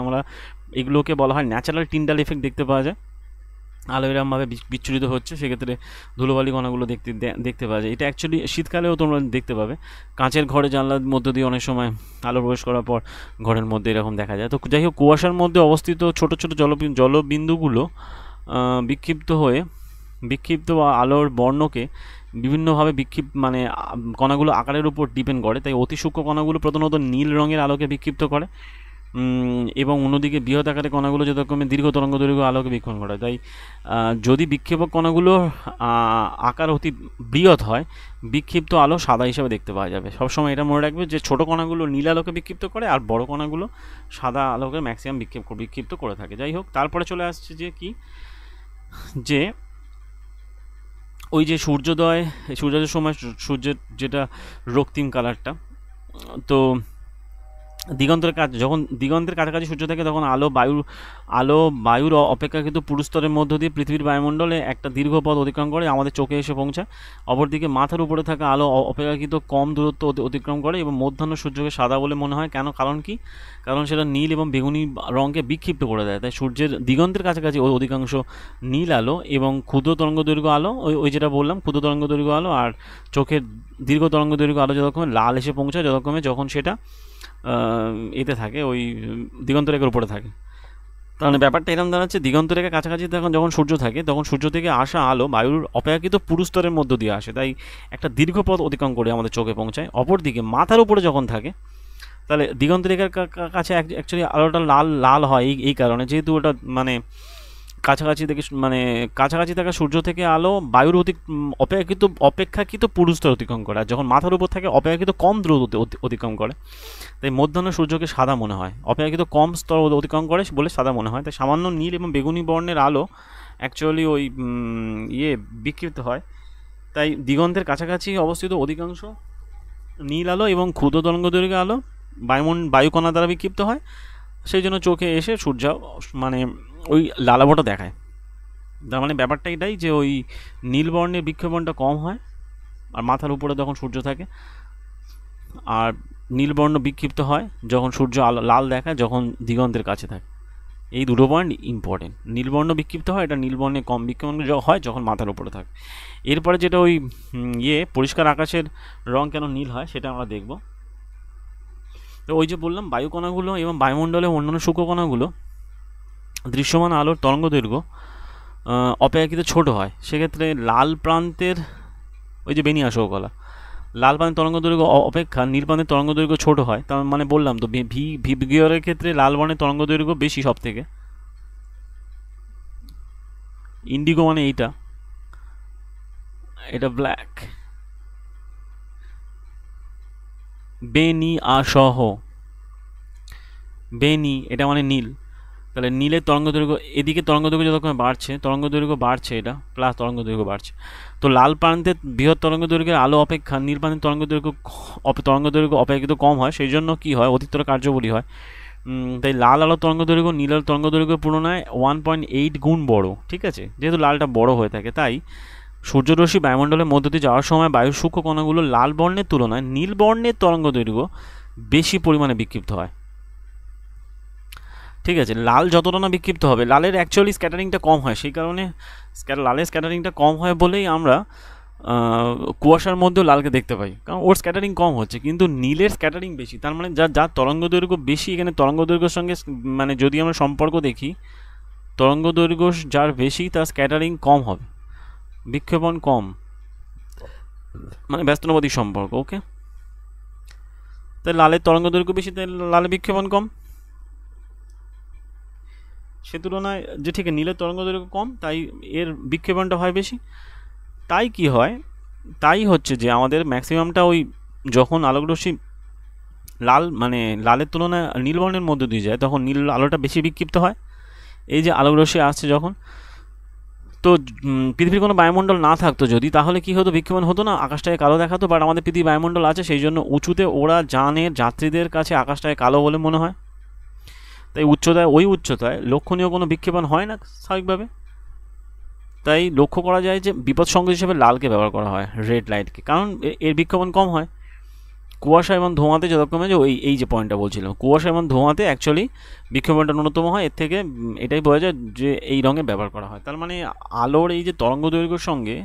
এগুলোকে বলা হয় ন্যাচারাল টিন্ডাল এফেক্ট দেখতে পাওয়া যায়। আলো এরমভাবে বিচ্ছুরিত হচ্ছে, সেক্ষেত্রে ধুলোবালি কণাগুলো দেখতে পাওয়া যায়। এটা অ্যাকচুয়ালি শীতকালেও তোমরা দেখতে পাবে, কাঁচের ঘরে জানলার মধ্য দিয়ে অনেক সময় আলো প্রবেশ করার পর ঘরের মধ্যে এরকম দেখা যায়। তো যাই হোক, কুয়াশার মধ্যে অবস্থিত ছোট ছোট জলবিন্দুগুলো বিক্ষিপ্ত বা আলোর বর্ণকে বিভিন্নভাবে কণাগুলো আকারের উপর ডিপেন্ড করে। তাই অতি সূক্ষ্ম কণাগুলো প্রধানত নীল রঙের আলোকে বিক্ষিপ্ত করে, এবং অন্যদিকে বৃহৎ আকারে কণাগুলো যথাক্রমে দীর্ঘ তরঙ্গ দৈর্ঘ্য আলোকে বিক্ষেপণ করে। তাই যদি বিক্ষেপক কণাগুলো আকার অতি বৃহৎ হয়, বিক্ষিপ্ত আলো সাদা হিসাবে দেখতে পাওয়া যাবে। সবসময় এটা মনে রাখবে যে ছোট কণাগুলো নীল আলোকে বিক্ষিপ্ত করে আর বড় কণাগুলো সাদা আলোকে ম্যাক্সিমাম বিক্ষিপ্ত করে থাকে। যাই হোক, তারপরে চলে আসছে যে ওই যে সূর্যোদয়ের সময় সূর্যের যেটা রক্তিম কালারটা, তো যখন দিগন্তের কাছাকাছি সূর্য থাকে, তখন বায়ুর অপেক্ষাকৃত পুরু স্তরের মধ্য দিয়ে পৃথিবীর বায়ুমণ্ডলে একটা দীর্ঘ পথ অতিক্রম করে আমাদের চোখে এসে পৌঁছায়। অপরদিকে মাথার উপরে থাকা আলো অপেক্ষাকৃত কম দূরত্ব অতিক্রম করে এবং মধ্যাহ্ন সূর্যকে সাদা বলে মনে হয়। কারণ সেটা নীল এবং বেগুনি রঙকে বিক্ষিপ্ত করে দেয়। তাই সূর্যের দিগন্তের কাছাকাছি অধিকাংশ নীল আলো এবং ক্ষুদ্র তরঙ্গদৈর্ঘ্য আলো, ওই যেটা বললাম ক্ষুদ্র তরঙ্গদৈর্ঘ্য আলো আর চোখের দীর্ঘ তরঙ্গদৈর্ঘ্য আলো যতক্ষণ লাল এসে পৌঁছায়, যখন সেটা এতে থাকে, ওই দিগন্তরেখার উপরে থাকে। তাহলে ব্যাপারটা এরকম দাঁড়াচ্ছে, দিগন্তরেখার কাছাকাছি যখন সূর্য থাকে, তখন সূর্য থেকে আসা আলো বায়ুর অপেক্ষাকৃত পুরু স্তরের মধ্য দিয়ে আসে, তাই একটা দীর্ঘ পথ অতিক্রম করে আমাদের চোখে পৌঁছায়। অপরদিকে মাথার উপরে যখন থাকে, তাহলে দিগন্তরেখার কাছে অ্যাকচুয়ালি আলোটা লাল হয় এই কারণে, যেহেতু ওটা কাছাকাছি থাকা সূর্য থেকে আলো বায়ুর অপেক্ষাকৃত পুরু স্তর অতিক্রম করে, আর যখন মাথার উপর থাকে অপেক্ষাকৃত কম দ্রুত অতিক্রম করে। তাই মধ্যাহ্ন সূর্যকে সাদা মনে হয়, অপেক্ষাকৃত কম স্তর অতিক্রম করে বলে সাদা মনে হয়। তাই সামান্য নীল এবং বেগুনি বর্ণের আলো অ্যাকচুয়ালি ওই বিক্ষিপ্ত হয়। তাই দিগন্তের কাছাকাছি অবস্থিত অধিকাংশ নীল আলো এবং ক্ষুদ্র তরঙ্গদৈর্ঘ্য আলো বায়ুকণা দ্বারা বিক্ষিপ্ত হয়, সেই জন্য চোখে এসে সূর্য ওই লালাভটা দেখায়। তার মানে ব্যাপারটা এটাই যে ওই নীল বর্ণের বিক্ষেপণটা কম হয় আর মাথার উপরে যখন সূর্য থাকে, আর নীলবর্ণ বিক্ষিপ্ত হয় যখন সূর্য লাল দেখায় যখন দিগন্তের কাছে থাকে। এই দুটো পয়েন্ট ইম্পর্টেন্ট। নীলবর্ণ বিক্ষিপ্ত হয়, এটা নীলবর্ণে কম বিক্ষেপণ হয় যখন মাথার উপরে থাকে। এরপরে যেটা ওই পরিষ্কার আকাশের রং কেন নীল হয় সেটা আমরা দেখব। তো ওই যে বললাম, বায়ুকণাগুলো এবং বায়ুমণ্ডলে অন্যান্য সূক্ষ্ম কণাগুলো দৃশ্যমান আলোর তরঙ্গদৈর্ঘ্য অপেক্ষাকৃত ছোট হয়। সেক্ষেত্রে লাল প্রান্তের ওই যে বেনিয়াসহ কলা, লাল প্রান্তের তরঙ্গদৈর্ঘ্য অপেক্ষা নীল প্রান্তের তরঙ্গদৈর্ঘ্য ছোট হয়। তার মানে বললাম তো, ভিগিয়রের ক্ষেত্রে লাল বর্ণের তরঙ্গদৈর্ঘ্য বেশি সব থেকে। ইন্ডিগো মানে এটা ব্ল্যাক। বেনি এটা মানে নীল। তাহলে নীলের তরঙ্গদৈর্ঘ্য, এদিকে তরঙ্গদৈর্ঘ্য যতক্ষণ বাড়ছে এটা প্লাস তরঙ্গদৈর্ঘ্য বাড়ছে। তো লাল প্রান্তের বৃহৎ তরঙ্গদৈর্ঘ্যের আলো অপেক্ষা নীল প্রান্তের তরঙ্গদৈর্ঘ্য অপেক্ষাকৃত কম হয়, সেই জন্য কী হয়, অতিরিক্ত কার্যবলী হয়। তাই লাল আলো তরঙ্গদৈর্ঘ্য নীল আলো তরঙ্গদৈর্ঘ্যের তুলনায় 1.8 গুণ বড়। ঠিক আছে, যেহেতু লালটা বড় হয়ে থাকে, তাই সূর্যরশ্মি বায়ুমণ্ডলের মধ্য দিয়ে যাওয়ার সময় বায়ুর সূক্ষ্ম কণাগুলো লাল বর্ণের তুলনায় নীল বর্ণের তরঙ্গদৈর্ঘ্য বেশি পরিমাণে বিক্ষিপ্ত হয়। ঠিক আছে, লাল যতটা না বিক্ষিপ্ত হবে, লালের অ্যাকচুয়ালি স্ক্যাটারিংটা কম হয়, সেই কারণে লালের স্ক্যাটারিংটা কম হয় বলেই আমরা কুয়াশার মধ্যেও লালকে দেখতে পাই, কারণ ওর স্ক্যাটারিং কম হচ্ছে। কিন্তু নীলের স্ক্যাটারিং বেশি, তার মানে যার তরঙ্গদৈর্ঘ্য বেশি, এখানে তরঙ্গদৈর্ঘ্যের সঙ্গে যদি আমরা সম্পর্ক দেখি, তরঙ্গদৈর্ঘ্য যার বেশি তার স্ক্যাটারিং কম হবে, বিক্ষেপণ কম, মানে ব্যস্তানুপাতিক সম্পর্ক। ওকে, তাই লালের তরঙ্গদৈর্ঘ্য বেশি, তাই লালের বিক্ষেপণ কম। সে তুলনায় যে ঠিক নীলের তরঙ্গ দৈর্ঘ্য কম, তাই এর বিক্ষেপণটা হয় বেশি। তাই কি হয়, তাই হচ্ছে যে আমাদের ম্যাক্সিমামটা ওই যখন আলোকরশ্মি লাল মানে লালের তুলনায় নীল বর্ণের মধ্যে দিয়ে যায়, তখন নীল আলোটা বেশি বিক্ষিপ্ত হয়। এই যে আলোকরশ্মি আসছে যখন, তো পৃথিবীর কোনো বায়ুমণ্ডল না থাকতো যদি, তাহলে কি হতো, বিক্ষেপণ হতো না, আকাশটাকে কালো দেখাতো। বাট আমাদের পৃথিবী বায়ুমণ্ডল আছে, সেই জন্য উঁচুতে ওরা যানের যাত্রীদের কাছে আকাশটাকে কালো বলে মনে হয়। তাই ওই উচ্চতায় লক্ষণীয় কোনো বিক্ষেপণ হয় না স্বাভাবিকভাবে। তাই লক্ষ্য করা যায় যে বিপদ সংকেত হিসেবে লালকে ব্যবহার করা হয়, রেড লাইটকে, কারণ এর বিক্ষেপণ কম হয়। কুয়াশা এবং ধোঁয়াতে যতক্ষণে যে এই যে পয়েন্টটা বলছিলাম, কুয়াশা এবং ধোঁয়াতে অ্যাকচুয়ালি বিক্ষেপণটা ন্যূনতম হয়। এর থেকে এটাই বোঝা যায় যে এই রঙের ব্যবহার করা হয়। তার মানে আলোর এই যে তরঙ্গ দৈর্ঘ্যের সঙ্গে,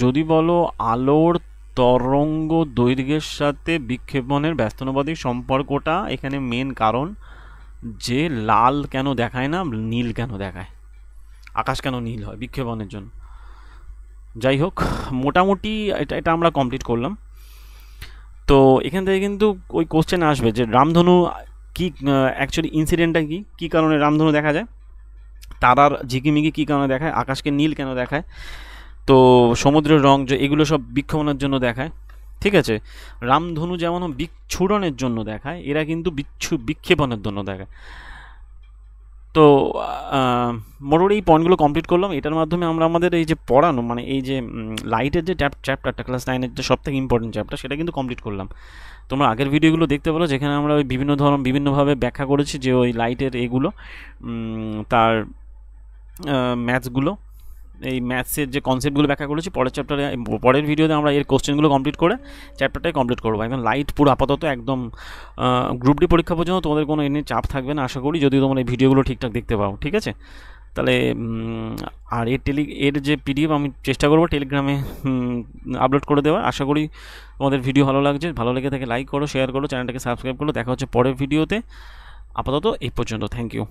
যদি বলো আলোর তরঙ্গ দৈর্ঘ্যের সাথে বিক্ষেপণের ব্যস্তানুপাতিক সম্পর্কটা এখানে মেন কারণ, যে লাল কেন দেখায় না নীল কেন দেখায়, আকাশ কেন নীল হয় বিক্ষেপণের জন্য। যাই হোক, মোটামুটি এটা আমরা কমপ্লিট করলাম। তো এখান থেকে কিন্তু ওই কোশ্চেন আসবে যে রামধনু কি অ্যাকচুয়ালি ইনসিডেন্টটা কী কারণে রামধনু দেখা যায়, তারার ঝিকিমিকি কী কারণে দেখায়, আকাশকে নীল কেন দেখায়, তো সমুদ্রের রং যে এগুলো সব বিক্ষেপণের জন্য দেখায়। ঠিক আছে, রামধনু যেমন বিচ্ছুরণের জন্য দেখায়, এরা কিন্তু বিক্ষেপণের জন্য দেখায়। তো মোটামুটি এই পয়েন্টগুলো কমপ্লিট করলাম। এটার মাধ্যমে আমরা আমাদের এই যে পড়ানো মানে এই যে লাইটের যে চ্যাপ্টারটা ক্লাস 9-এর যে সব থেকে ইম্পর্টেন্ট চ্যাপ্টার, সেটা কিন্তু কমপ্লিট করলাম। তোমরা আগের ভিডিওগুলো দেখতে পারো, যেখানে আমরা ওই বিভিন্নভাবে ব্যাখ্যা করেছি যে ওই লাইটের এগুলো, তার ম্যাথসগুলো, এই ম্যাথসের যে কনসেপ্টগুলো ব্যাখ্যা করেছি। পরের ভিডিওতে আমরা এর কোশ্চেনগুলো কমপ্লিট করে চ্যাপ্টারটাই কমপ্লিট করবো। একদম লাইট পুরো আপাতত একদম গ্রুপ ডি পরীক্ষা পর্যন্ত তোমাদের কোনো এমনি চাপ থাকবে না আশা করি, যদি তোমরা এই ভিডিওগুলো ঠিকঠাক দেখতে পাও। ঠিক আছে, তাহলে আর এর যে পিডিএফ আমি চেষ্টা করবো টেলিগ্রামে আপলোড করে দেওয়ার। আশা করি তোমাদের ভিডিও ভালো লাগছে, ভালো লেগে থাকে লাইক করো, শেয়ার করো, চ্যানেলটাকে সাবস্ক্রাইব করো। দেখা হচ্ছে পরের ভিডিওতে। আপাতত এই পর্যন্ত, থ্যাংক ইউ।